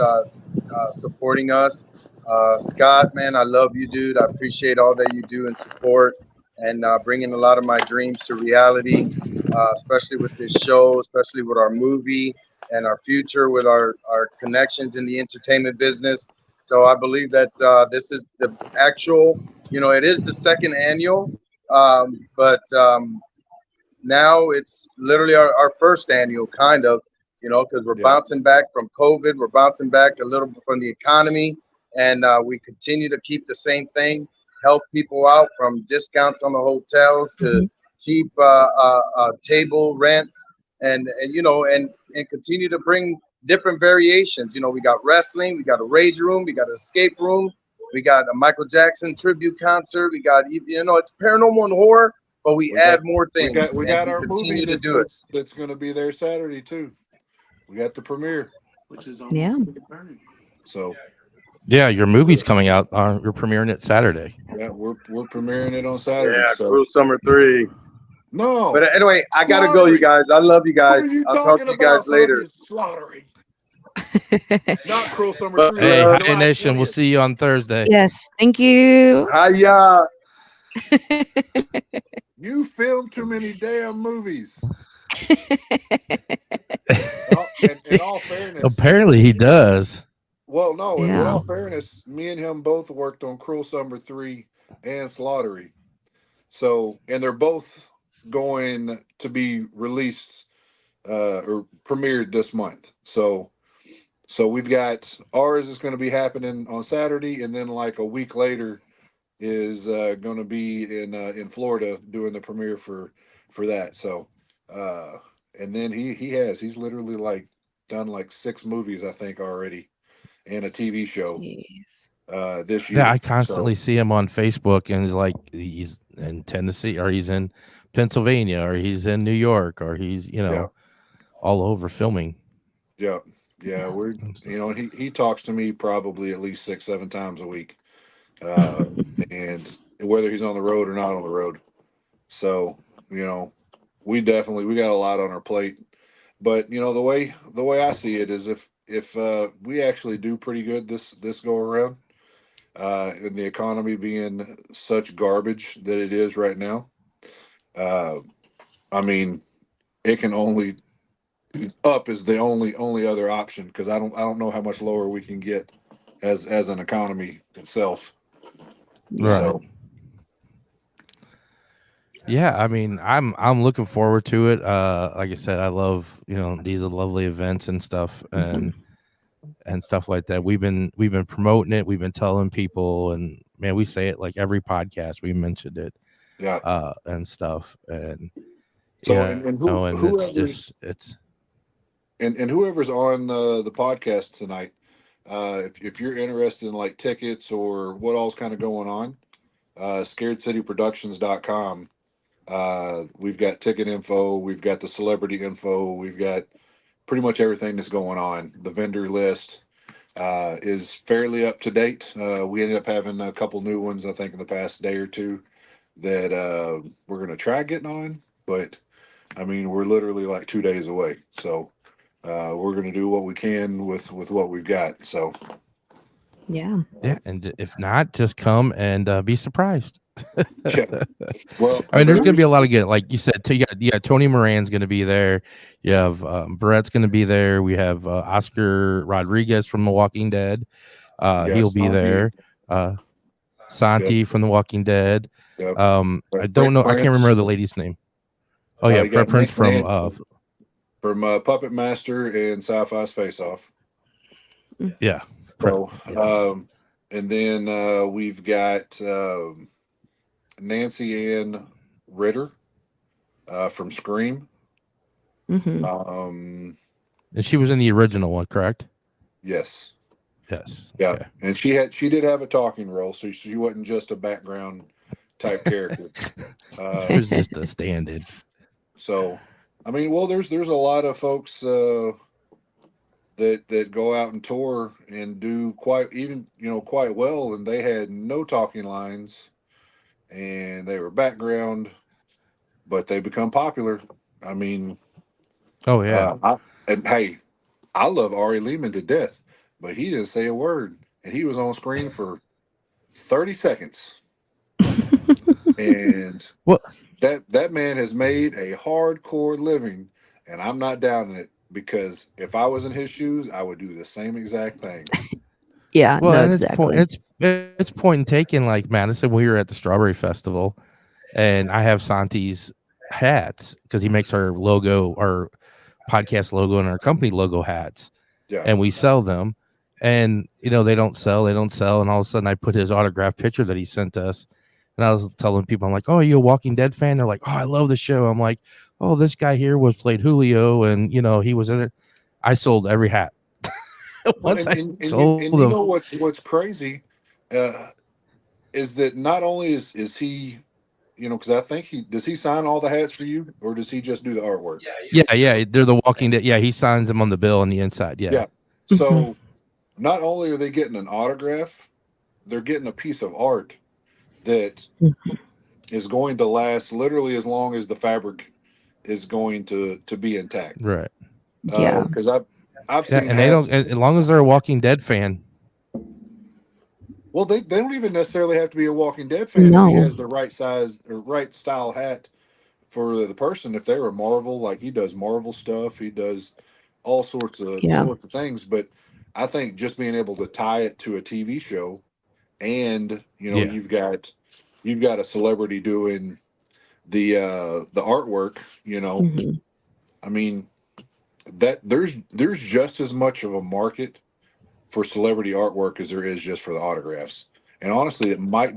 supporting us. Scott, man, I love you, dude. I appreciate all that you do and support, and bringing a lot of my dreams to reality, especially with this show, especially with our movie and our future with our connections in the entertainment business. So I believe that this is the actual, it is the second annual, but now it's literally our first annual, kind of, because we're Yeah, bouncing back from COVID. We're bouncing back a little bit from the economy, and we continue to keep the same thing, help people out from discounts on the hotels to Mhm. cheap table rents, and continue to bring different variations. We got wrestling, we got a rage room, we got an escape room, we got a Michael Jackson tribute concert, we got, it's paranormal and horror, but we we add got more we got things, we and got we our movie continue to that's do it. that's going to be there Saturday too. We got the premiere, Yeah. so Yeah, your movie's coming out. You're premiering it Saturday. yeah, we're premiering it on Saturday. Yeah, So Cruel Summer 3. no, But anyway, I gotta go, you slaughtering. guys. I love you What are guys. you I'll talk talking to you guys about, son? later. It's slaughtering. Not Cruel Summer Much 3. It's Hey, love. Hiyyah July Nation, we'll 20th. see you on Thursday. Yes. Thank you. Hiya. You film too many damn movies. In all fairness, Apparently, he does. well, no, in Yeah. all fairness, me and him both worked on Cruel Summer 3 and Slaughtery. So, and they're both going to be released or premiered this month. So we've got ours is going to be happening on Saturday, and then like a week later is going to be in Florida doing the premiere for that. So, uh, and then he's literally like done like 6 movies I think already, and a TV show Jeez. this Yeah, I year. constantly see him on Facebook, and he's in Tennessee, or he's in Pennsylvania, or he's in New York, or he's Yeah, all over filming. yeah, yeah. We're and stuff. he talks to me probably at least 6-7 times a week, uh, and whether he's on the road or not on the road. So we got a lot on our plate. But the way I see it is if we actually do pretty good this go around, and the economy being such garbage that it is right now, uh, I mean, it can only up is the only other option, because I don't know how much lower we can get as an economy itself. Yeah. Right. So Yeah, I mean, I'm looking forward to it. Like I said, I love these are lovely events and stuff, and stuff like that. We've been promoting it. We've been telling people, and man, we say it like every podcast. We mentioned it, yeah. and stuff, and So and and it's just it's and whoever's on the podcast tonight, if you're interested in like tickets or what all's kind of going on, scaredcityproductions.com. We've got ticket info, we've got the celebrity info, we've got pretty much everything that's going on. The vendor list is fairly up to date. We ended up having a couple new ones, I think, in the past day or two that we're going to try getting on. But I mean, we're literally like 2 days away. So we're going to do what we can with what we've got. So Yeah. Yeah, and if not, just come and be surprised. yeah. Well, I mean, there's going to be a there's lot of good, like you said. Tony Moran's going to be there. You have Brett's going to be there. We have Oscar Rodriguez from The Walking Dead. He'll be Santi. there. Santi from The Walking Dead. Yep. I don't know. I can't remember Prince. the lady's name. Oh yeah, You got Prince from from Puppet Master and Sci-Fi's Face Off. yeah. So, Yes. and then we've got Nancy Ann Ritter from Scream. Mm-hmm. And she was in the original one, correct? Yes. Yes. Yeah. Okay. And she did have a talking role, so she wasn't just a background type character. It was just a stand-in. So, I mean, well, there's a lot of folks that go out and tour and do quite well, and they had no talking lines, and they were background, but they become popular. I mean, Oh yeah. and hey, I love Ari Lehman to death, but he didn't say a word, and he was on screen for 30 seconds. And Well, that man has made a hardcore living, and I'm not down in it, because if I was in his shoes, I would do the same exact thing. Yeah. well, No, and exactly. it's point in taking. Like Madison, we were at the Strawberry Festival, and I have Santi's hats because he makes our logo, our podcast logo, and our company logo hats, Yeah. and we sell them. And they don't sell, and all of a sudden I put his autographed picture that he sent us, and I was telling people, I'm like, "Oh, are you a Walking Dead fan?" They're like, "Oh, I love the show." I'm like, "Oh, this guy here played Julio, and he was in it." I sold every hat. Once I told you them. know what's crazy is that not only is he, because I think does he sign all the hats for you, or does he just do the artwork? Yeah, they're the Walking Dead. Yeah, he signs them on the bill on the inside. Yeah. So not only are they getting an autograph, they're getting a piece of art that is going to last literally as long as the fabric is going to be intact. Right. Yeah. Because I've seen and they don't, hats. as long as they're a Walking Dead fan. Well, they don't even necessarily have to be a Walking Dead fan No. if he has the right size or right style hat for the person. If they're a Marvel, like he does Marvel stuff, he does all sorts of things. But I think just being able to tie it to a TV show, and you've got a celebrity doing the artwork. I mean, that there's just as much of a market for celebrity artwork as there is just for the autographs. And honestly, it might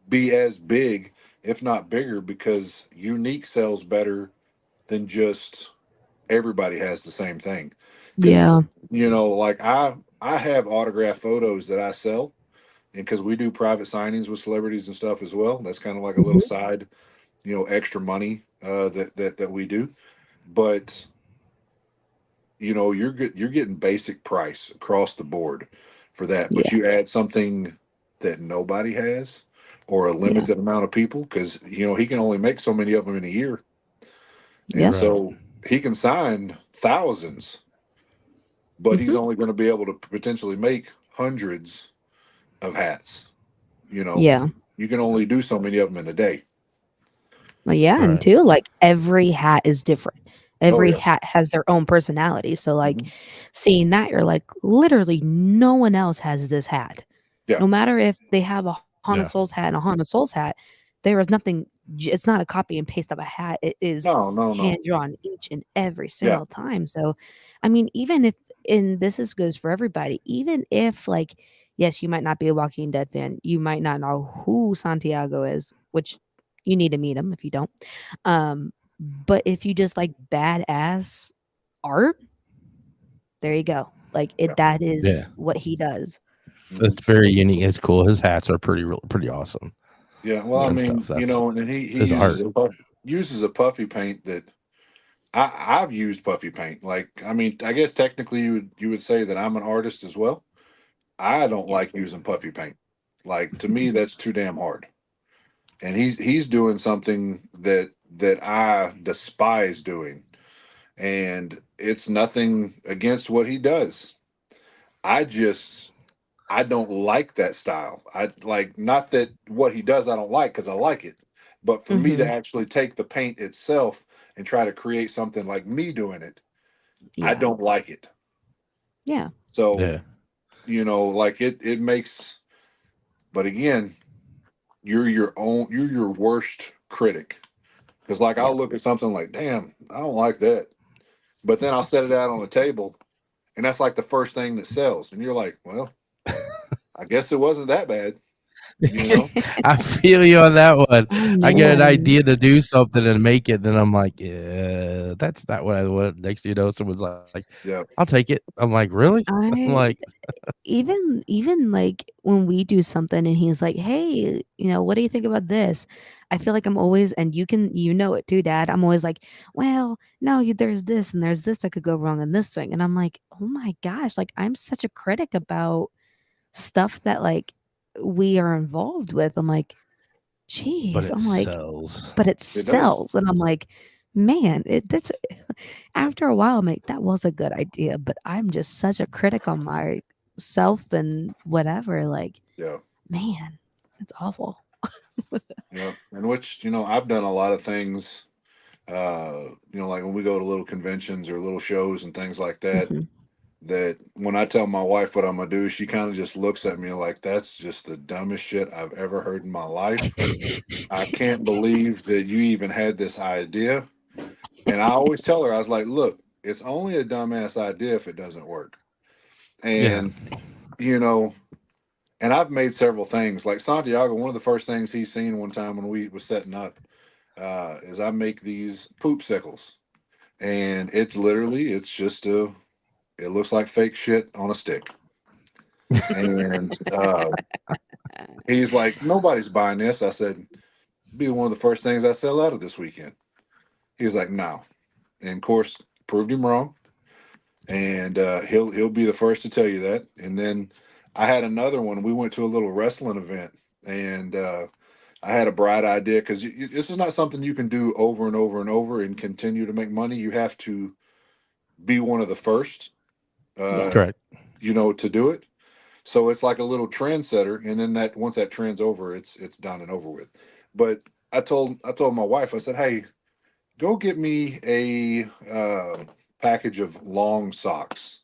be as big, if not bigger, because unique sells better than just everybody has the same thing. Yeah. Like I have autograph photos that I sell, and because we do private signings with celebrities and stuff as well. That's kind of like a little side, extra money that we do. But you're getting basic price across the board for that. But you add something that nobody has, or a limited amount of people, because he can only make so many of them in a year, and so he can sign thousands, but he's only going to be able to potentially make hundreds of hats. Yeah. You can only do so many of them in a day. Well, yeah, and Right. too, like every hat is different. Every yeah. hat has their own personality. So, like, seeing that, you're like, literally, no one else has this hat. Yeah. No matter if they have a Haunted Yeah. Souls hat and a Haunted Souls hat, there is nothing. It's not a copy and paste of a hat. It is No. hand drawn each and every single time. So, I mean, even if, and goes for everybody, even if, like, yes, you might not be a Walking Dead fan, you might not know who Santiago is, which you need to meet him if you don't. But if you just like badass art, there you go. Like that is what he does. It's very unique. It's cool. His hats are pretty awesome. Yeah. Well, I And mean, stuff. and he his art. uses a puffy paint that I've used puffy paint. Like, I mean, I guess technically you would say that I'm an artist as well. I don't like using puffy paint. Like, to me, that's too damn hard. And he's doing something that I despise doing. And it's nothing against what he does. I just I don't like that style. I like, not that what he does I don't like, because I like it. But for me to Mm-hmm. actually take the paint itself and try to create something like me doing it, I Yeah. don't like it. Yeah. So, Yeah. like, it makes, but again, you're your worst critic. Because, like, I'll Yep. look at something like, damn, I don't like that. But then I'll set it out on the table, and that's like the first thing that sells. And you're like, well, I guess it wasn't that bad, you know? I feel you on that one. Oh I get an man. idea to do something and make it, then I'm like, yeah, that's not what I want. Next thing you know, someone's like, Yeah. I'll take it. I'm like, really? I'm I like, even like when we do something and he's like, "Hey, what do you think about this?" I feel like I'm always, and you know it too, Dad. I'm always like, "Well, no, there's this and there's this that could go wrong in this thing," and I'm like, "Oh my gosh!" Like I'm such a critic about stuff that like we are involved with. I'm like, but "Geez," it I'm like, sells. but it It does. sells, and I'm like, man, that's after a while, I'm like, that was a good idea, but I'm just such a critic on myself and whatever. Like, Yeah. man, it's awful. Yeah. And which, I've done a lot of things, like when we go to little conventions or little shows and things like that, Hmm. that when I tell my wife what I'm gonna do, she kind of just looks at me like, that's just the dumbest shit I've ever heard in my life. I can't believe that you even had this idea. And I always tell her, I was like, look, it's only a dumbass idea if it doesn't work. Yeah. And, you know, and I've made several things. Like Santiago, one of the first things he's seen one time when we was setting up, is I make these poop sickles. And it's just it looks like fake shit on a stick. And he's like, nobody's buying this. I said, be one of the first things I sell out of this weekend. He's like, no. And of course, proved him wrong. And he'll be the first to tell you that. And then I had another one. We went to a little wrestling event, and I had a bright idea, because this is not something you can do over and over and over and continue to make money. You have to be one of the first, Yeah. uh, Correct. to do it. So it's like a little trendsetter, and then that once that trend's over, it's done and over with. But I told my wife, I said, hey, go get me a package of long socks.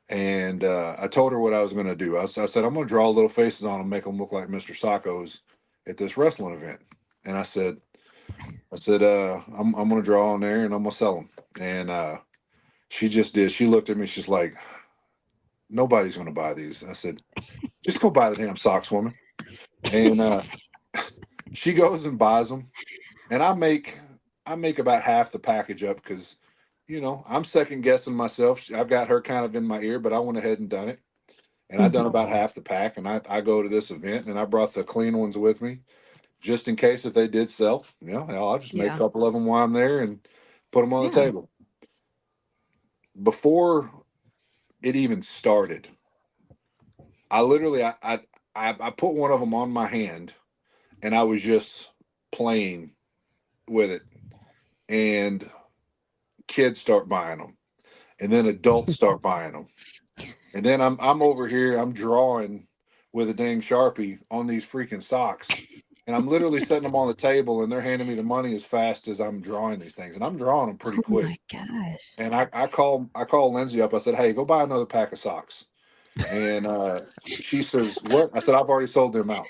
And I told her what I was going to do. I said, I'm going to draw little faces on them, make them look like Mr. Sacco's at this wrestling event. And I said, I'm going to draw on there and I'm going to sell them. And she just did. She looked at me. She's like, nobody's going to buy these. I said, just go buy the damn socks, woman. And she goes and buys them. And I make about half the package up, because I'm second guessing myself. I've got her kind of in my ear, but I went ahead and done it. And I done Hmm. about half the pack. And I go to this event, and I brought the clean ones with me, just in case if they did sell. Hell, I'll just make a Yeah. couple of them while I'm there and put them on the Yeah. table. Before it even started, I literally I put one of them on my hand, and I was just playing with it, and kids start buying them, and then adults start buying them. And then I'm over here, I'm drawing with a dang Sharpie on these freaking socks. And I'm literally setting them on the table, and they're handing me the money as fast as I'm drawing these things. And I'm drawing them pretty Oh quick. my gosh. And I call Lindsay up. I said, hey, go buy another pack of socks. And she says, what? I said, I've already sold them out.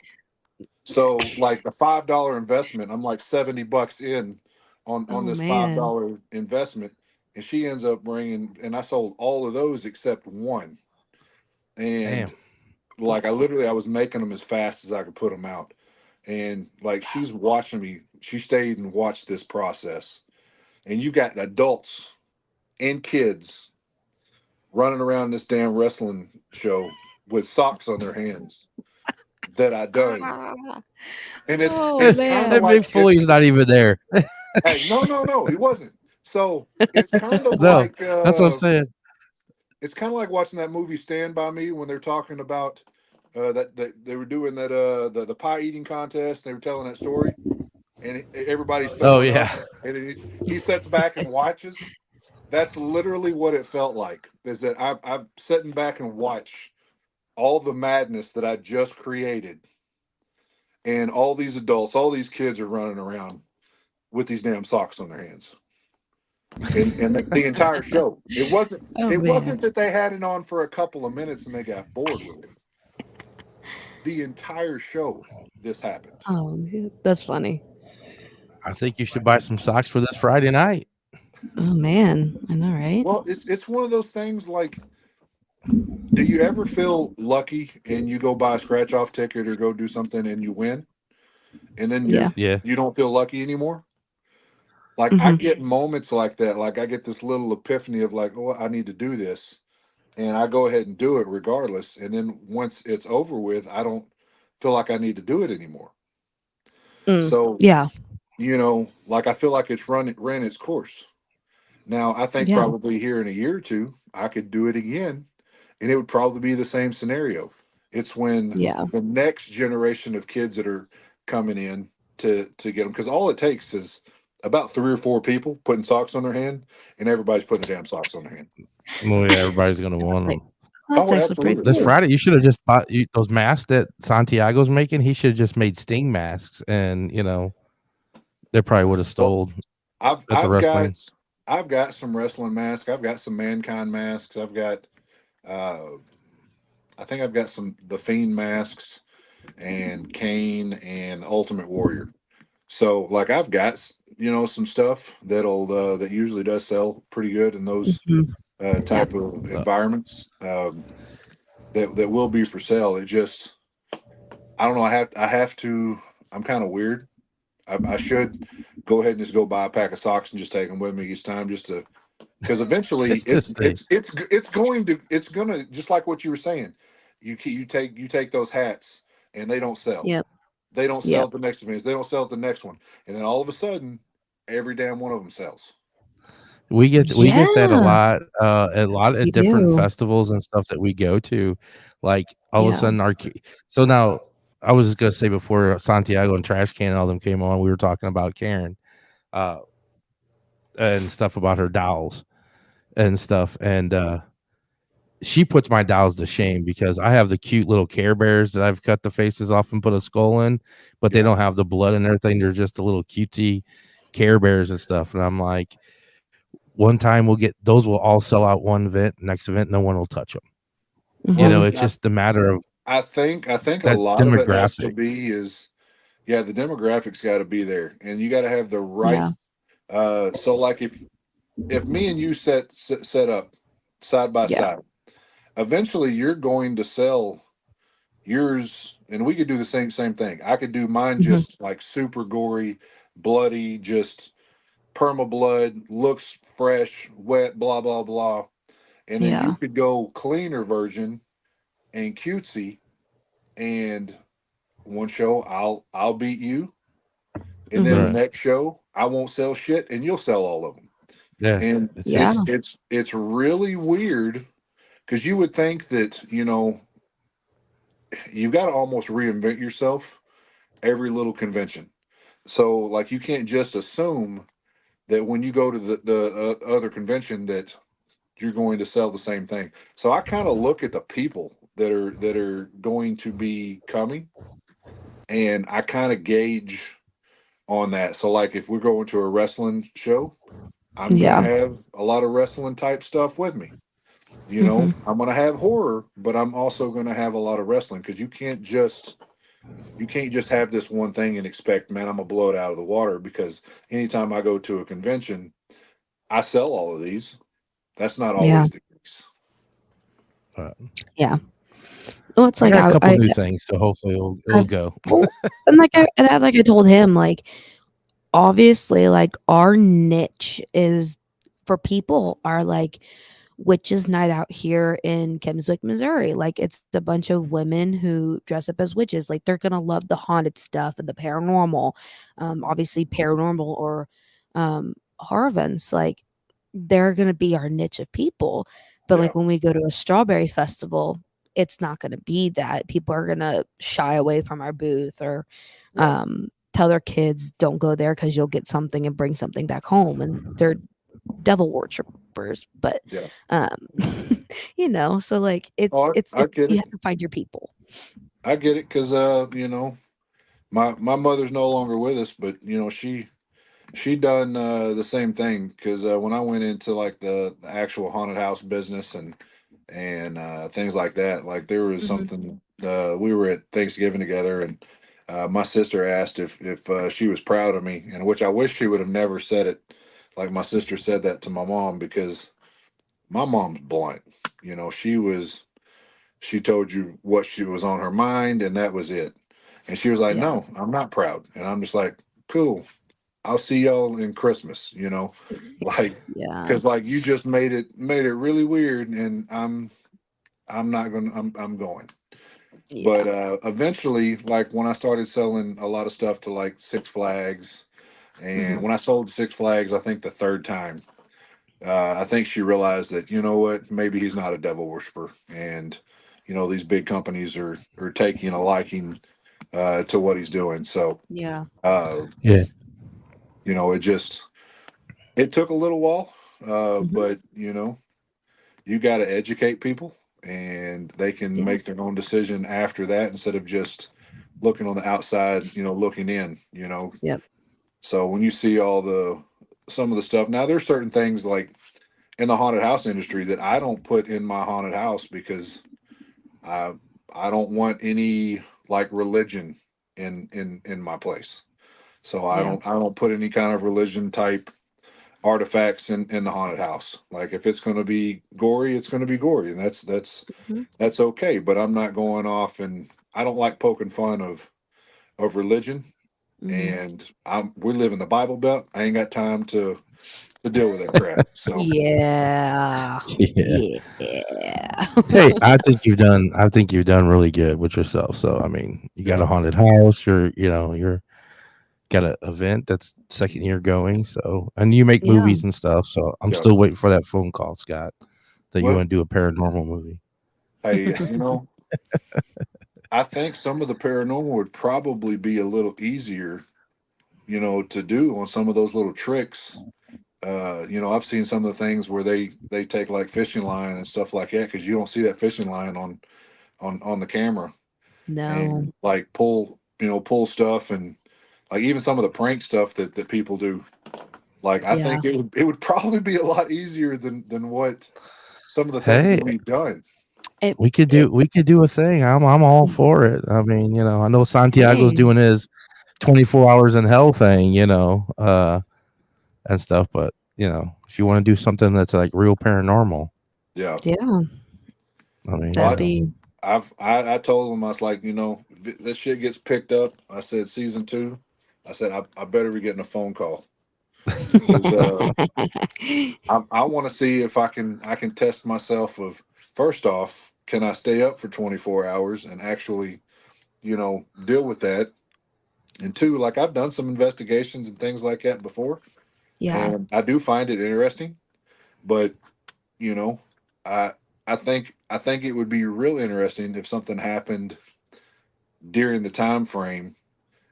So, like, a $5 investment, I'm like $70 in on Oh this man. $5 investment. And she ends up bringing, and I sold all of those except one. Damn. And like, I was making them as fast as I could put them out. And like, she's watching me. She stayed and watched this process. And you got adults and kids running around this damn wrestling show with socks on their hands that I done. Ah. And it's Oh it's kind of And man. like Mick Foley's not even there. hey, no, he wasn't. So it's kind of No, like that's what I'm saying. it's kind of like watching that movie Stand by Me when they're talking about that they were doing that the pie eating contest. They were telling that story, and everybody's Oh throwing up, yeah. and he sits back and watches. That's literally what it felt like. Is that I'm sitting back and watch all the madness that I just created, and all these adults, all these kids are running around with these damn socks on their hands, and the entire show. Oh It man. wasn't that they had it on for a couple of minutes and they got bored with it. The entire show, this happened. Oh, that's funny. I think you should buy some socks for this Friday night. Oh man, I know, right? Well, it's one of those things like, do you ever feel lucky and you go buy a scratch off ticket or go do something and you win, and then Yeah. Yeah. you don't feel lucky anymore? Like I Hmm. get moments like that. Like I get this little epiphany of like, oh, I need to do this, and I go ahead and do it regardless. And then once it's over with, I don't feel like I need to do it anymore. Mm. So Yeah. like I feel like it's ran its course. Now I think Yeah. probably here in a year or two, I could do it again, and it would probably be the same scenario. It's when Yeah. the next generation of kids that are coming in to get them, because all it takes is about 3 or 4 people putting socks on their hand, and everybody's putting the damn socks on their hand. Well, yeah, everybody's gonna want Like, them. that's Oh, actually pretty absolutely. This cool. Friday, you should have just bought those masks that Santiago's making. He should have just made Sting masks, and they probably would have Well, stole I've at the I've wrestling. got I've got some wrestling masks. I've got some mankind masks. I've got uh I think I've got some the Fiend masks and Kane and Ultimate Warrior. So like I've got some stuff that usually does sell pretty good in those Hmm. Yeah. type of Uh, environments, that will be for sale. It just I don't know. I have to. I'm kind of weird. I should go ahead and just go buy a pack of socks and just take them with me each time, just to, because eventually just to say, it's gonna, just like what you were saying. You take those hats and they don't sell. Yep. They don't sell Yep. at the next event. They don't sell at the next one, and then all of a sudden, every damn one of them sells. we get that Yeah. a lot You at different do. festivals and stuff that we go to. Like all of a Yeah. sudden, so now I was just gonna say before Santiago and Trash Can and all them came on, we were talking about Karen, uh, and stuff about her dolls and stuff, and she puts my dolls to shame because I have the cute little Care Bears that I've cut the faces off and put a skull in, but they Yeah. don't have the blood and everything. They're just the little cutesy Care Bears and stuff. And I'm like, one time those will all sell out one event, next event, no one will touch them. Hmm. It's just a matter of I think a that lot of it has to demographic. be is, yeah, the demographics got to be there, and you got to have the Yeah. right. So like if me and you set up side by Yeah. side, eventually you're going to sell yours, and we could do the same thing. I could do mine Hmm. just like super gory, bloody, just perma blood, looks fresh, wet, blah blah blah, and then you Yeah. could go cleaner version and cutesy, and one show I'll beat you, and then Hmm. the Right. next show I won't sell shit and you'll sell all of them. Yeah. And It's Yeah. it's just it's it's really weird, because you would think that you've got to almost reinvent yourself every little convention. So like you can't just assume that when you go to the other convention that you're going to sell the same thing. So I kind of look at the people that are going to be coming, and I kind of gauge on that. So like if we're going to a wrestling show, I'm gonna Yeah. have a lot of wrestling type stuff with me. Hmm. I'm gonna have horror, but I'm also gonna have a lot of wrestling, because you can't just have this one thing and expect, man, I'm gonna blow it out of the water, because anytime I go to a convention, I sell all of these. That's not Yeah. always the case. uh, Yeah. Well, it's I like got a couple new things, so hopefully it'll I've go. well, like I told him, like obviously, like our niche is for people are like witches night out here in Kimmswick, Missouri. Like it's a bunch of women who dress up as witches. Like they're gonna love the haunted stuff and the paranormal. Obviously paranormal or horror events, like they're gonna be our niche of people. But Yeah. like when we go to a strawberry festival, it's not gonna be that. People are gonna shy away from our booth or Yeah. tell their kids don't go there because you'll get something and bring something back home, and they're devil worshippers. But Yeah. you know, so like Oh, I get you it. have to find your people. I get it because you know, my mother's no longer with us, but you know, she done the same thing because when I went into like the actual haunted house business and things like that, like there was Mhm. something we were at Thanksgiving together, and my sister asked if she was proud of me, and which I wish she would have never said it. Like my sister said that to my mom because my mom's blunt. You know, she told you what she was on her mind, and that was it. And she was like, Yeah. "No, I'm not proud," and I'm just like, "Cool, I'll see y'all in Christmas," you know, like Yeah. because like you just made it really weird, and I'm not gonna I'm going. But Yeah. eventually, like when I started selling a lot of stuff to like Six Flags, and Mhm. when I sold to Six Flags, I think the third time, I think she realized that you know what, maybe he's not a devil worshiper, and you know these big companies are taking a liking to what he's doing. So Yeah. uh, Yeah. you know, it took a little while, Mhm. but you know, you got to educate people, and they can Yeah. make their own decision after that instead of just looking on the outside, you know, looking in, you know. Yep. So when you see all the some of the stuff now, there's certain things like in the haunted house industry that I don't put in my haunted house because I I don't want any like religion in my place. So Yeah. I don't put any kind of religion type artifacts in the haunted house. Like if it's going to be gory, it's going to be gory, and Mhm. that's okay. But I'm not going off, and I don't like poking fun of religion. Mhm. And we live in the Bible Belt. I ain't got time to deal with that crap. So Yeah. Yeah. Yeah. Hey, I think you've done really good with yourself. So I mean, you got yeah, a haunted house, you're got an event that's second year going, so and you make Yeah. movies and stuff. So I'm yeah. still waiting for that phone call, Scott, that you Well, want to do a paranormal movie. hey, you know, I think some of the paranormal would probably be a little easier, you know, to do on some of those little tricks. You know, I've seen some of the things where they take like fishing line and stuff like that because you don't see that fishing line on the camera, No. and like pull stuff, and like even some of the prank stuff that people do. Like I Yeah. think it would probably be a lot easier than what some of the things Hey, that we've done. It, we could do a thing. I'm all for it. I mean, I know Santiago's hey. doing his 24 hours in hell thing, and stuff, but if you want to do something that's like real paranormal, Yeah. Yeah. I mean, That'd Well, be I told them I was like, you know, if this shit gets picked up. I said season two. I said I better be getting a phone call because I want to see if I can test myself of first off, can I stay up for 24 hours and actually, you know, deal with that? And two, like I've done some investigations and things like that before, yeah. and I do find it interesting. But you know, I I think it would be real interesting if something happened during the time frame,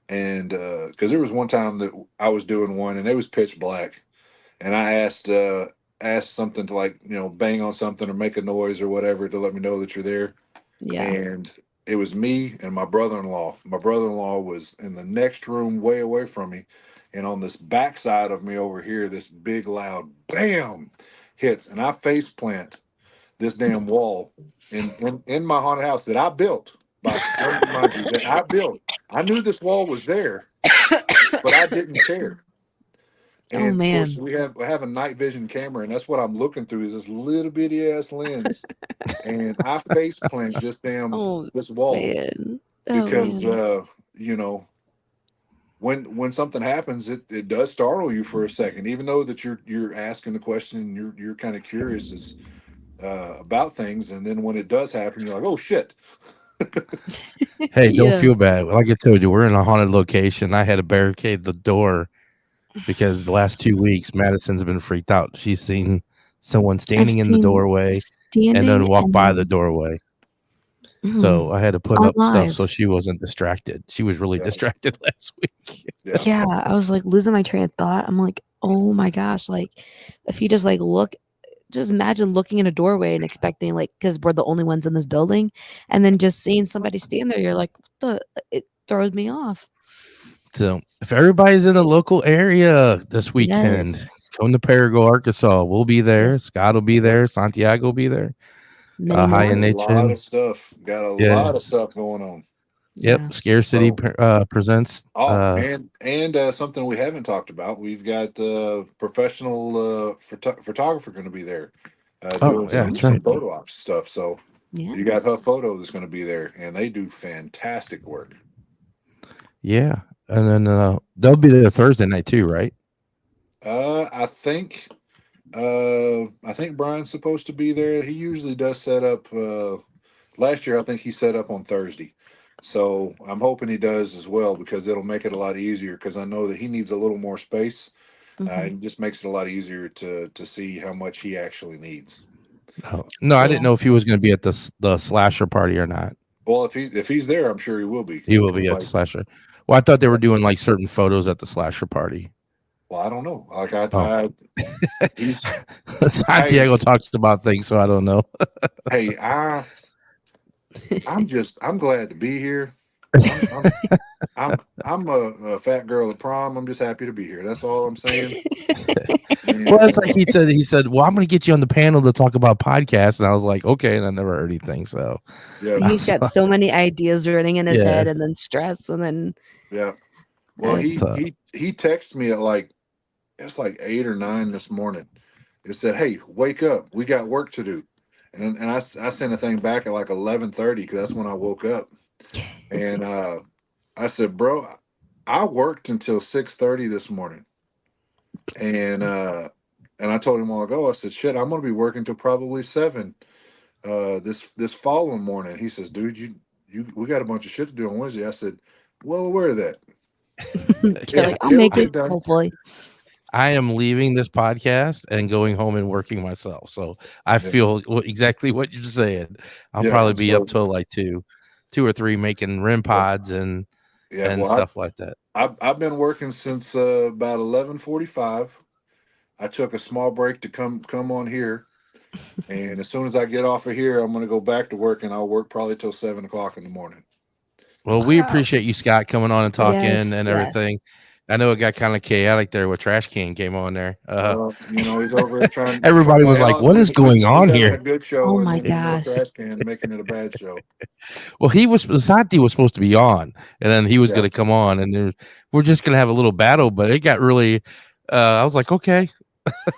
and because there was one time that I was doing one and it was pitch black, and I asked something to like bang on something or make a noise or whatever to let me know that you're there, Yeah. and it was me and my brother-in-law. My brother-in-law was in the next room way away from me, and on this back side of me over here, this big loud bam hits, and I face plant this damn wall in my haunted house that I built. By mind you, that I built. I knew this wall was there, but I didn't care. Oh And of course, man. I have a night vision camera, and that's what I'm looking through is this little bitty ass lens. And I face plant Oh this wall man. Oh because man. you know when something happens, it does startle you for a second, even though that you're asking the question and you're kind of curious as about things, and then when it does happen, you're like, oh shit. hey, don't Yeah. feel bad. Like I told you, we're in a haunted location. I had to barricade the door because the last 2 weeks Madison's been freaked out. She's seen someone I've standing in the seen doorway and then standing walk and by the then doorway. So I had to put on up stuff so live. she wasn't distracted. She was really Yeah. distracted last week. Yeah. Yeah, I was like losing my train of thought. I'm like, oh my gosh, like if you just like look, just imagine looking in a doorway and expecting like because we're the only ones in this building, and then just seeing somebody stand there, you're like, what the? It throws me off. So if everybody's in the local area this weekend, Yes, come to Parago, Arkansas. We'll be there. yes, Scott will be there. Santiago will be there. many Got Hiyyah a more. lot Nation. of stuff. Got a Yeah. lot of stuff going on. Yep. Yeah. Scarcity So, presents. oh, and something we haven't talked about. We've got professional photographer going to be there doing Yeah, some that's right. photo ops stuff. So Yeah. you got her photo that's going to be there, and they do fantastic work. Yeah. And then they'll be there Thursday night too, right? I think Brian's supposed to be there. He usually does set up. Last year, I think he set up on Thursday. So I'm hoping he does as well because it'll make it a lot easier because I know that he needs a little more space. Mhm. It just makes it a lot easier to see how much he actually needs. Oh, no, I Yeah. didn't know if he was going to be at the slasher party or not. Well, if he's there, I'm sure he will be. He will be at the slasher. Well, I thought they were doing like certain photos at the slasher party. Well, I don't know. Like he's Santiago talks about things, so I don't know. hey, I'm glad to be here. I'm a fat girl at prom. I'm just happy to be here. That's all I'm saying. Well, it's like he said, well, I'm going to get you on the panel to talk about podcasts, and I was like, okay, and I never heard anything. So yeah, He's got so many ideas running in his Yeah. head, and then stress, and then yeah. Well, he texted me at it's like 8 or 9 this morning. It said, "Hey, wake up! We got work to do." And I sent a thing back at like 11:30 because that's when I woke up. And I said, "Bro, I worked until 6:30 this morning." And I told him all ago, I said, "Shit, I'm gonna be working till probably 7 this following morning." He says, "Dude, we got a bunch of shit to do on Wednesday." I said, "Well aware of that." you're like, I'll make it. done. Hopefully, I am leaving this podcast and going home and working myself. So I feel exactly what you're saying. I'll probably be up till like 2 or 3 making REM pods and stuff like that. I've been working since about 11:45. I took a small break to come on here, and as soon as I get off of here, I'm going to go back to work, and I'll work probably till 7:00 in the morning. Well, we appreciate you, Scott, coming on and talking Yes, and yes. everything. I know it got kind of chaotic there with Trash Can came on there. He's over there trying. Everybody was like, "What is going on having here?" A good show, Oh and my then gosh. Trash Can making it a bad show. Well, Santi was supposed to be on, and then he was going to come on, and we're just going to have a little battle. But it got really. I was like, okay,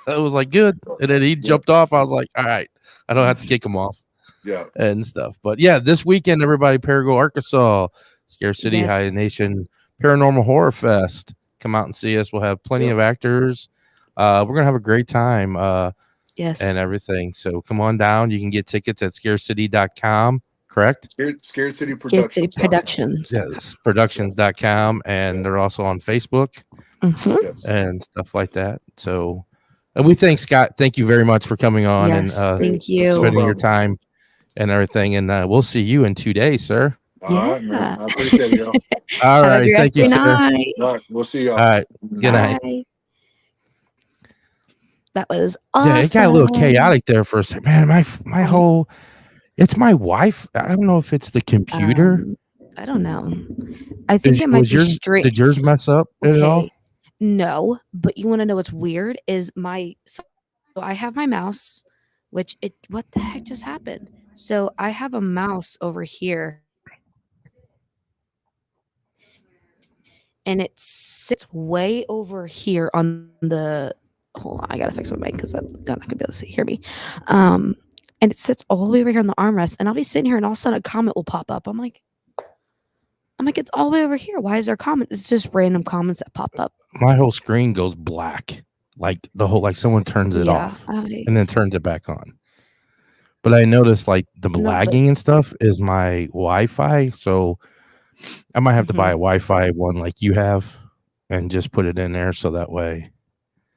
I was like, good, and then he jumped off. I was like, all right, I don't have to kick him off. Yeah, and stuff. But yeah, this weekend, everybody, Parago, Arkansas, Scarcity, Yes. Hiyyah Nation, Paranormal Horror Fest. Come out and see us. We'll have plenty of actors. We're gonna have a great time. Yes. And everything. So come on down. You can get tickets at scarcity.com, correct? Scared City Scared City Productions. Productions. Yes, productions.com. And they're also on Facebook Mhm. and stuff like that. So, and we thank Scott. Thank you very much for coming on Yes, and thank you. spending your time and everything. And we'll see you in 2 days, sir. All right, man. I appreciate it, y'all. All Have a right. great Thank you, sir. night. All right, we'll see y'all. All right. Good night. Bye. That was awesome. Yeah, it got a little chaotic there for a second. Man, my whole it's my wife. I don't know if it's the computer. I don't know. I think it might be straight. Did yours mess up at all? No, but you want to know what's weird is so I have my mouse, what the heck just happened? So I have a mouse over here, and it sits way over here on the. Hold on, I gotta fix my mic because I'm not gonna be able to hear me. And it sits all the way over here on the armrest, and I'll be sitting here, and all of a sudden a comment will pop up. I'm like, it's all the way over here. Why is there comments? It's just random comments that pop up. My whole screen goes black, like someone turns it off and then turns it back on. But I noticed like the lagging and stuff is my Wi-Fi, so I might have to buy a Wi-Fi one like you have and just put it in there so that way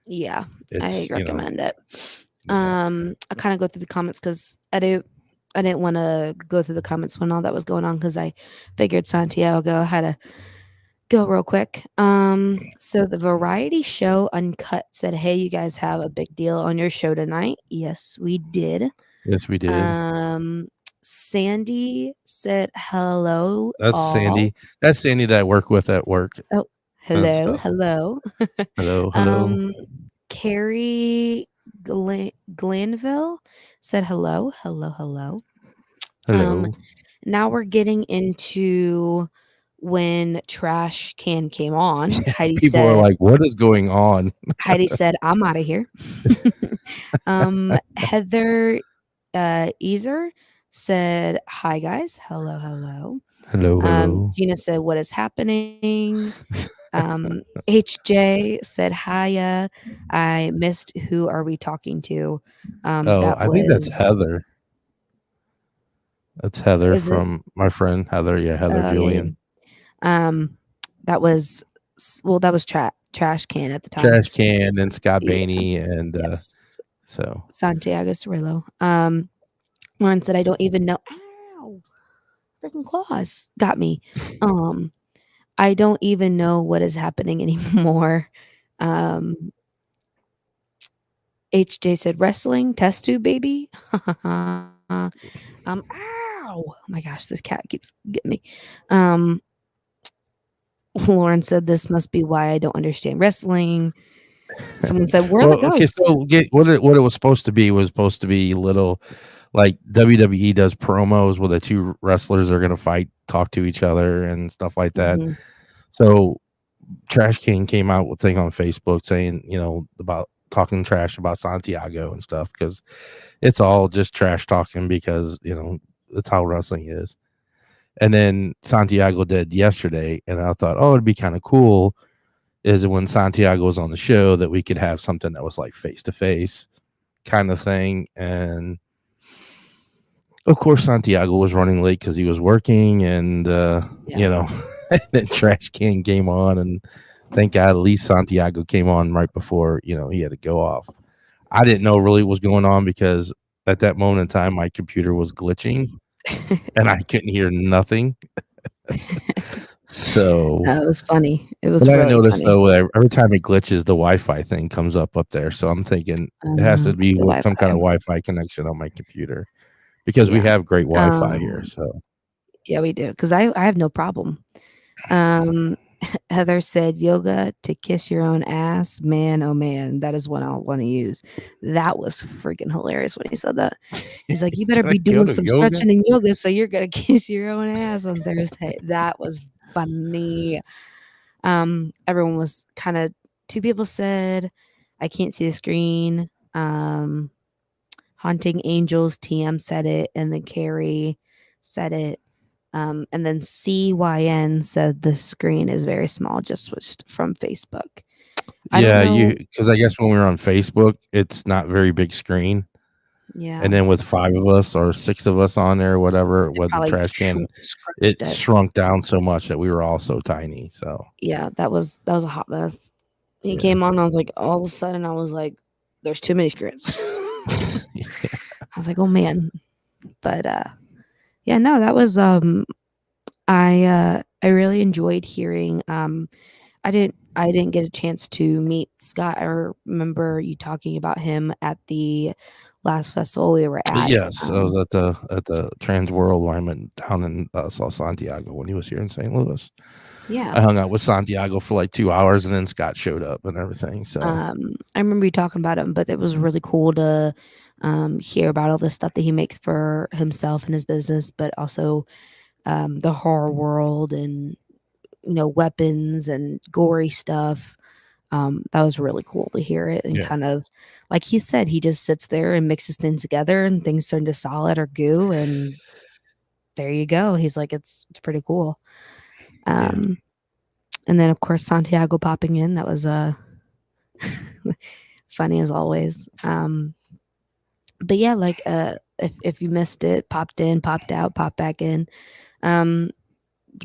Yeah, it's I recommend it. yeah. I kind of go through the comments because I didn't want to go through the comments when all that was going on because I figured Santiago had to go real quick. So the variety show Uncut said, "Hey, you guys have a big deal on your show tonight." Yes, we did. Yes, we did. Sandy said, "Hello, That's all." Sandy. That's Sandy that I work with at work Oh, and hello, stuff. hello. Hello, hello. Carrie Glanville said, "Hello, hello, hello." Um, Hello. now we're getting into when Trash Can came on. People are like, what is going on? Heidi said, "I'm out of here." Heather Easer said, "Hi guys, hello, hello." Hello, hello. Gina said, "What is happening?" HJ said, "Hiya, I missed. Who are we talking to?" Oh, That I think that's was Heather. That's Heather is it? from my friend Heather. Yeah, Heather Oh yeah, Julian. yeah. That was well, that was Trash Can at the time. Trash Can and Scott Yeah. Bainey and Yes, so Santiago Cirillo. Lauren said, "I don't even know." Ow, freaking claws got me. I don't even know what is happening anymore. HJ said, "Wrestling test tube, baby." Ow! Oh my gosh, this cat keeps getting me. Lauren said, "This must be why I don't understand wrestling." Someone said, "We're the well, okay, ghost." so what it was supposed to be was supposed to be little like WWE does promos where the two wrestlers are gonna fight, talk to each other and stuff like that. Mhm. So Trash King came out with a thing on Facebook saying, about talking trash about Santiago and stuff because it's all just trash talking because, that's how wrestling is. And then Santiago did yesterday, and I thought, oh, it'd be kind of cool is when Santiago was on the show that we could have something that was like face to face kind of thing. And of course, Santiago was running late because he was working, and Yeah. and then Trash Can came on, and thank God at least Santiago came on right before he had to go off. I didn't know really what was going on because at that moment in time my computer was glitching and I couldn't hear nothing. So, It was funny. It was but I really noticed funny. though every time it glitches, the Wi-Fi thing comes up there. So I'm thinking it has to be The with some kind of Wi-Fi. Wi-Fi connection on my computer because we Yeah. have great Wi-Fi here. Um, So yeah, we do because I have no problem. Um, Heather said, "Yoga to kiss your own ass." Man, oh man, that is one I'll want to use. That was freaking hilarious when he said that. He's like, "You better can I be go doing to some yoga? stretching and yoga, so you're gonna kiss your own ass on Thursday." That was funny. Everyone was kind of. Two people said, "I can't see the screen." Haunting Angels TM said it, and then Carrie said it. And then CYN said the screen is very small, just switched from Facebook. I don't Yeah, know. because I guess when we were on Facebook, it's not very big screen. Yeah, And then with 5 of us or 6 of us on there, whatever, with the probably trash can, scrunched it it. shrunk down so much that we were all so tiny. So Yeah, that was a hot mess. He yeah. came on, I was like, all of a sudden, I was like, "There's too many screens." I was like, "Oh man," but yeah, no, that was I really enjoyed hearing. I didn't get a chance to meet Scott. I remember you talking about him at the last festival we were at. Yes, I was at the Trans World where I went down and saw Santiago when he was here in St. Louis. Yeah. I hung out with Santiago for like 2 hours, and then Scott showed up and everything. So I remember you talking about him, but it was really cool to hear about all the stuff that he makes for himself and his business, but also the horror world and weapons and gory stuff. That was really cool to hear it and yeah, kind of like he said, he just sits there and mixes things together and things turn to solid or goo and there you go. He's like, it's pretty cool. yeah, And then of course Santiago popping in, that was funny as always. But yeah, like if you missed it, popped in, popped out, popped back in.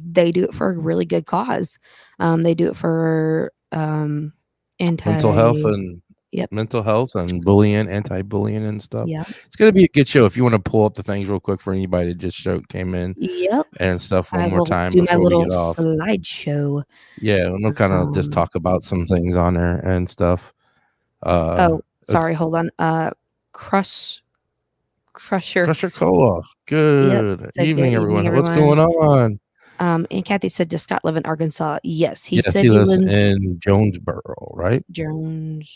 They do it for a really good cause. They do it for mental health anti. and Yep. mental health and bullying, anti-bullying and stuff. Yep. It's gonna be a good show. If you want to pull up the things real quick for anybody that just came in Yep. and stuff one I more will time do my before we little get off. slideshow. Yeah, we'll kind of just Um, talk about some things on there and stuff. Oh, sorry. Hold on. Crusher. Crusher Cola. Yep. Good Said good evening, evening, everyone. What's everyone. going on? And Kathy said, does Scott live in Arkansas? Yes, he Yes, said he he lives lives in Jonesboro, right? Jonesboro.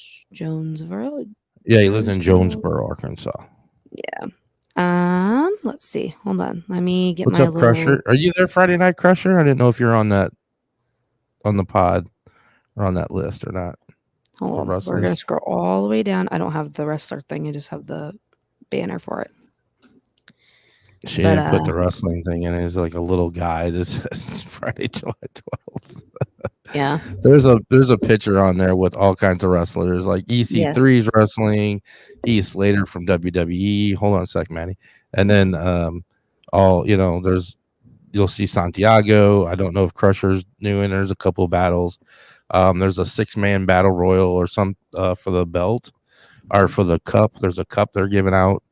Yeah, he lives in Jonesboro. Jonesboro, Arkansas. Yeah. Let's see. Hold on. Let me get What's my up, Crusher? Are you there Friday night, Crusher? I didn't know if you're on the pod or on that list or not. Hold on. We're Rustlers. gonna scroll all the way down. I don't have the wrestler thing. I just have the banner for it. She But, didn't put the wrestling thing in. It's like a little guy. This is Friday, July 12th. Yeah. There's a picture on there with all kinds of wrestlers, like EC3's wrestling, Heath Slater from WWE. Hold on a second, Maddie. And then all you'll see Santiago. I don't know if Crusher's new in. There's a couple of battles. There's a 6-man battle royal or some for the belt or for the cup. There's a cup they're giving out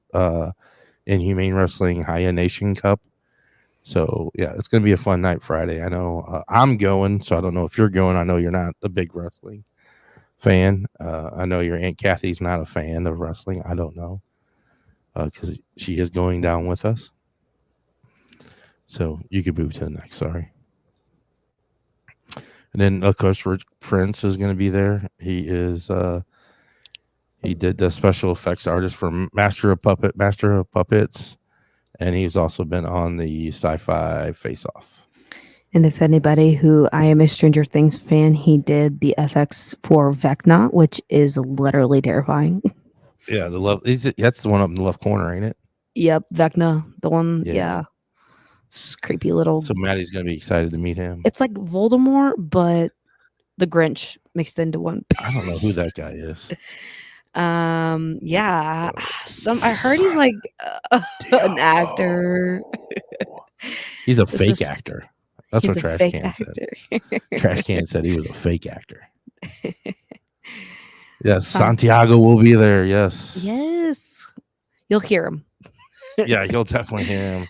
in Humane Wrestling Hiyyah Nation Cup. So yeah, it's gonna be a fun night Friday. I know I'm going, so I don't know if you're going. I know you're not a big wrestling fan. I know your Aunt Kathy's not a fan of wrestling. I don't know because she is going down with us. So you could move to the next. Sorry. And then of course Prince is going to be there. He is. He did the special effects artist for Master of Puppets. And he's also been on the Sci-Fi Face Off. And if anybody who I am a Stranger Things fan, he did the FX for Vecna, which is literally terrifying. Yeah, that's the one up in the left corner, ain't it? Yep, Vecna, the one. Yeah, it's creepy little. So Maddie's gonna be excited to meet him. It's like Voldemort, but the Grinch mixed into one. I don't know who that guy is. Yeah, I heard he's like an actor. He's a fake actor. That's what Trash Can actor. said. Trash Can said he was a fake actor. Yes, Santiago will be there. Yes. Yes. You'll hear him. Yeah, you'll definitely hear him.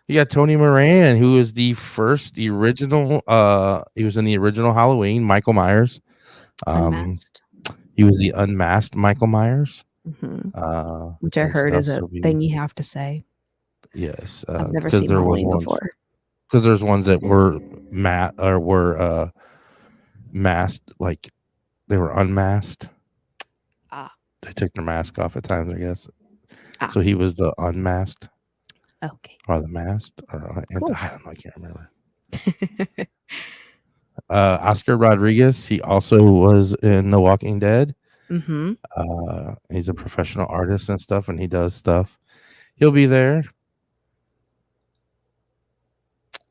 You got Tony Moran, who is the original. He was in the original Halloween, Michael Myers. Unmasked. He was the unmasked Michael Myers. Mm-hmm. Which I heard is a thing you have to say. Yes. I've never seen Halloween before. Because there's ones that were masked, like they were unmasked. They took their mask off at times, I guess. So he was the unmasked. Okay. Or the masked. Or cool. I don't know. I can't remember. Oscar Rodriguez. He also was in The Walking Dead. Mm-hmm. He's a professional artist and stuff, and he does stuff. He'll be there.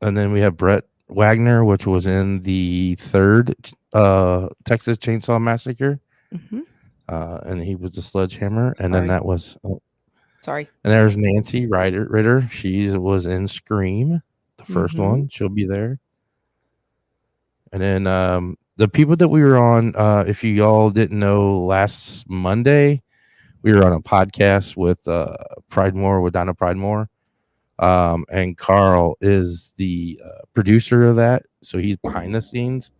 And then we have Brett Wagner, which was in the 3rd Texas Chainsaw Massacre. Mm-hmm. And he was the Sledgehammer. And then that was... Sorry. And there's Nancy Ritter. She was in Scream, the first one. She'll be there. And then the people that we were on, if you all didn't know, last Monday, we were on a podcast with Pridemore, with Donna Pridemore. And Carl is the producer of that. So he's behind the scenes.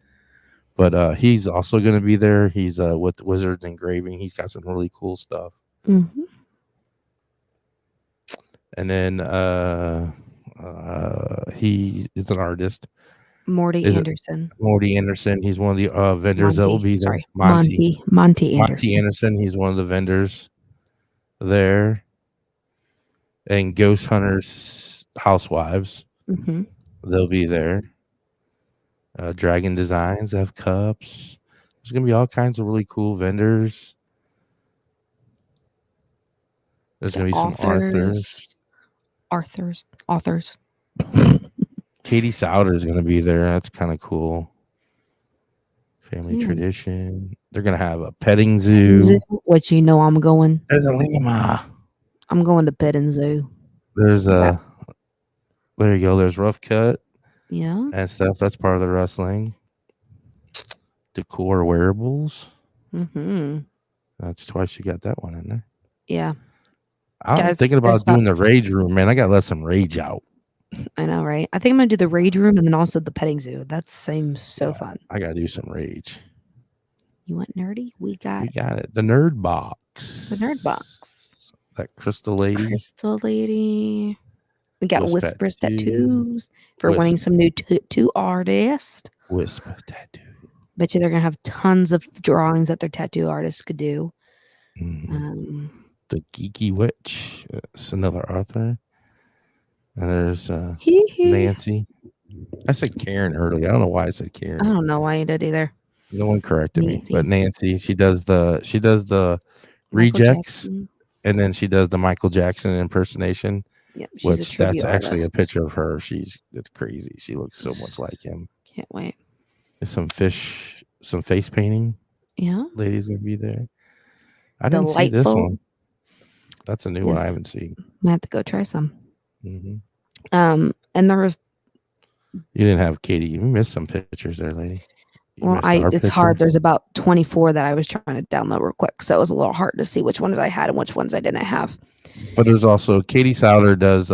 But he's also going to be there. He's with Wizards Engraving. He's got some really cool stuff. Mm-hmm. And then he is an artist. Morty Anderson. He's one of the vendors that will be there. Sorry. Monty Anderson. Monty Anderson. He's one of the vendors there. And Ghost Hunters Housewives. Mm-hmm. They'll be there. Dragon Designs have cups. There's going to be all kinds of really cool vendors. There's going to be some authors. Katie Souter is going to be there. That's kind of cool. Family tradition. They're going to have a petting zoo. Which I'm going. There's a llama. I'm going to petting zoo. There's there you go. There's Rough Cut. Yeah. And stuff. That's part of the wrestling. Decor wearables. Mm-hmm. That's twice you got that one in there. Yeah, I'm guys, thinking there's about doing the rage room, man. I gotta let some rage out. I know, right? I think I'm gonna do the rage room and then also the petting zoo. That seems so Yeah, fun. I gotta do some rage. You want nerdy? We got We got it. The nerd box. the nerd box. That crystal lady. Crystal lady. We got Whisper Whispers tattoo. tattoos for wanting some new tattoo artist. Whisper tattoo. Bet you they're gonna have tons of drawings that their tattoo artists could do. Mhm. The geeky witch. It's another author. And there's Nancy. I said Karen earlier. I don't know why I said Karen. I don't know why you did either. No one corrected me, Nancy. but Nancy, she does the Michael rejects, Jackson. and then she does the Michael Jackson impersonation. Yep, she's a Which that's tribute actually a artist. picture of her. It's crazy. She looks so much like him. Can't wait. There's some face painting. Yeah. Ladies gonna be there. I didn't see this Delightful. one. That's a new one I Yes. haven't seen. I have to go try some. Hmm. And there was You didn't have Katie. You missed some pictures there, lady. You well, missed our it's picture. hard. There's about 24 that I was trying to download real quick, so it was a little hard to see which ones I had and which ones I didn't have. But there's also Katie Souter does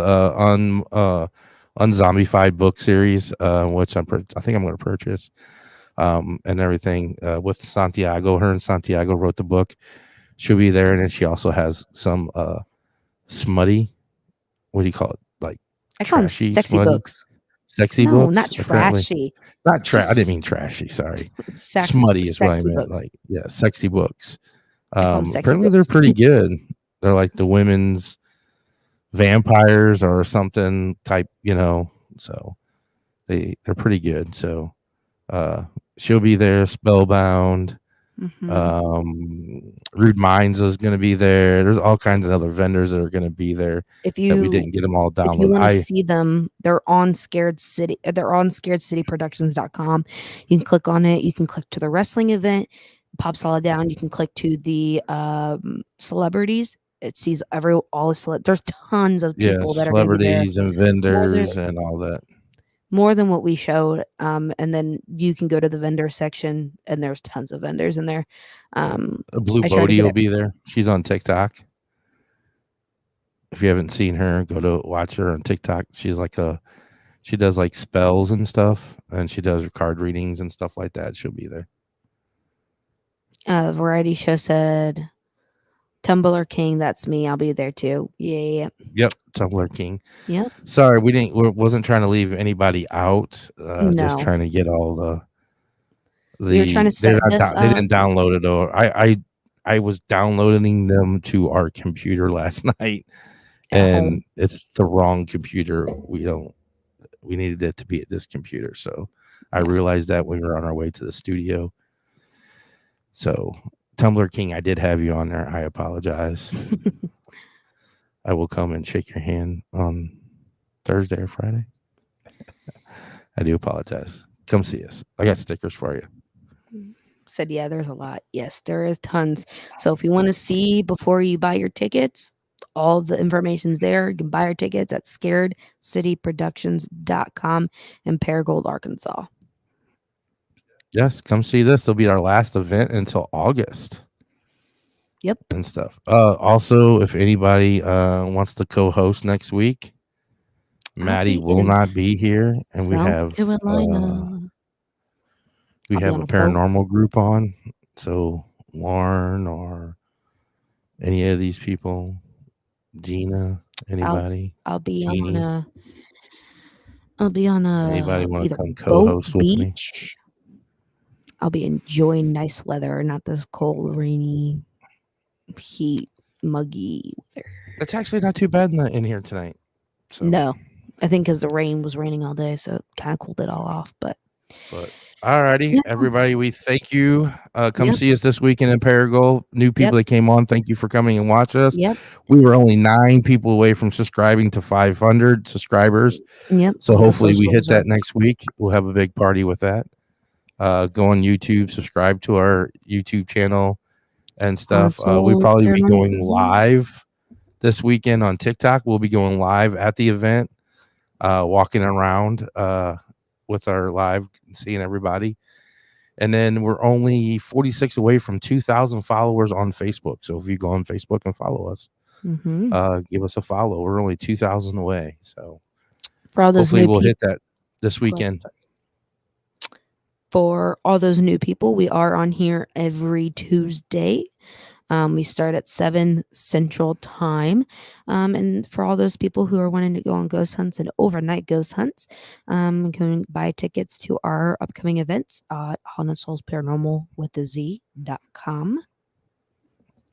unzombified book series, which I think I'm going to purchase, and everything with Santiago. Her and Santiago wrote the book. She'll be there, and then she also has some smutty. What do you call it? Like I call them trashy, sexy smutty? books. Sexy No, books. not apparently. trashy. Not trash. I didn't Just mean trashy. Sorry. Sexy, Smutty is what I sexy meant. books. Like, yeah, sexy books. I call them sexy Apparently they're books. pretty good. They're like the women's vampires or something type, so they're pretty good. So she'll be there. Spellbound. Mhm. Rude Minds is going to be there. There's all kinds of other vendors that are going to be there If that we you didn't get them all if you downloaded. want to see them, they're on Scared City. They're on scaredcityproductions.com. You can click on it. You can click to the wrestling event. Pops all down. You can click to the celebrities. It sees all the there's tons of people that are going to be there. Celebrities and vendors and all that. More than what we showed. And then you can go to the vendor section, and there's tons of vendors in there. Blue I try to Bodie get will it. be there. She's on TikTok. If you haven't seen her, go to watch her on TikTok. She does like spells and stuff, and she does card readings and stuff like that. She'll be there. Variety show said, Tumblr King, that's me. I'll be there too. Yeah. Yep, Tumblr King. Yep. Sorry, we wasn't trying to leave anybody out. Just No. trying to get all the. We were trying to set this They didn't download it, or I was downloading them to our computer last night, At and home. it's the wrong computer. We needed it to be at this computer, so I realized that when we were on our way to the studio. So, Tumblr King, I did have you on there. I apologize. I will come and shake your hand on Thursday or Friday. I do apologize. Come see us. I got stickers for you. Said, yeah, there's a lot. Yes, there is tons. So if you want to see before you buy your tickets, all the information's there. You can buy your tickets at scaredcityproductions.com in Paragould, Arkansas. Yes, come see this. It'll be our last event until August. Yep. And stuff. Also, if anybody wants to co-host next week, Maddie will not be here, and we have Carolina. we have a paranormal group on. So Lauren or any of these people, Gina, anybody. I'll be Jeannie. on a Anybody want to either come co-host boat, with me? beach. I'll be enjoying nice weather, not this cold, rainy, heat, muggy weather. It's actually not too bad in here tonight. So. No, I think because the rain was raining all day, so it kind of cooled it all off. But alrighty, everybody, we thank you. Come see us this weekend in Paragould. New people that came on, thank you for coming and watch us. Yep. We were only 9 people away from subscribing to 500 subscribers. Yep. So hopefully we hit that next week. We'll have a big party with that. Go on YouTube, subscribe to our YouTube channel and stuff. We'll probably be going live this weekend on TikTok. We'll be going live at the event, walking around with our live, seeing everybody. And then we're only 46 away from 2,000 followers on Facebook. So if you go on Facebook and follow us, give us a follow. We're only 2,000 away. So For all those hopefully new we'll people, hit that this weekend. for all those new people, we are on here every Tuesday. We start at 7 Central Time. And for all those people who are wanting to go on ghost hunts and overnight ghost hunts, you can buy tickets to our upcoming events at Haunted Souls Paranormal with the Z.com.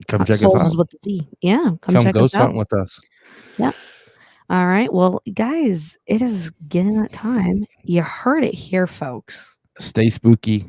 Come check us Souls out. with the Z. Yeah, come check ghost us out. hunt with us. Yeah. All right. Well, guys, it is getting that time. You heard it here, folks. Stay spooky.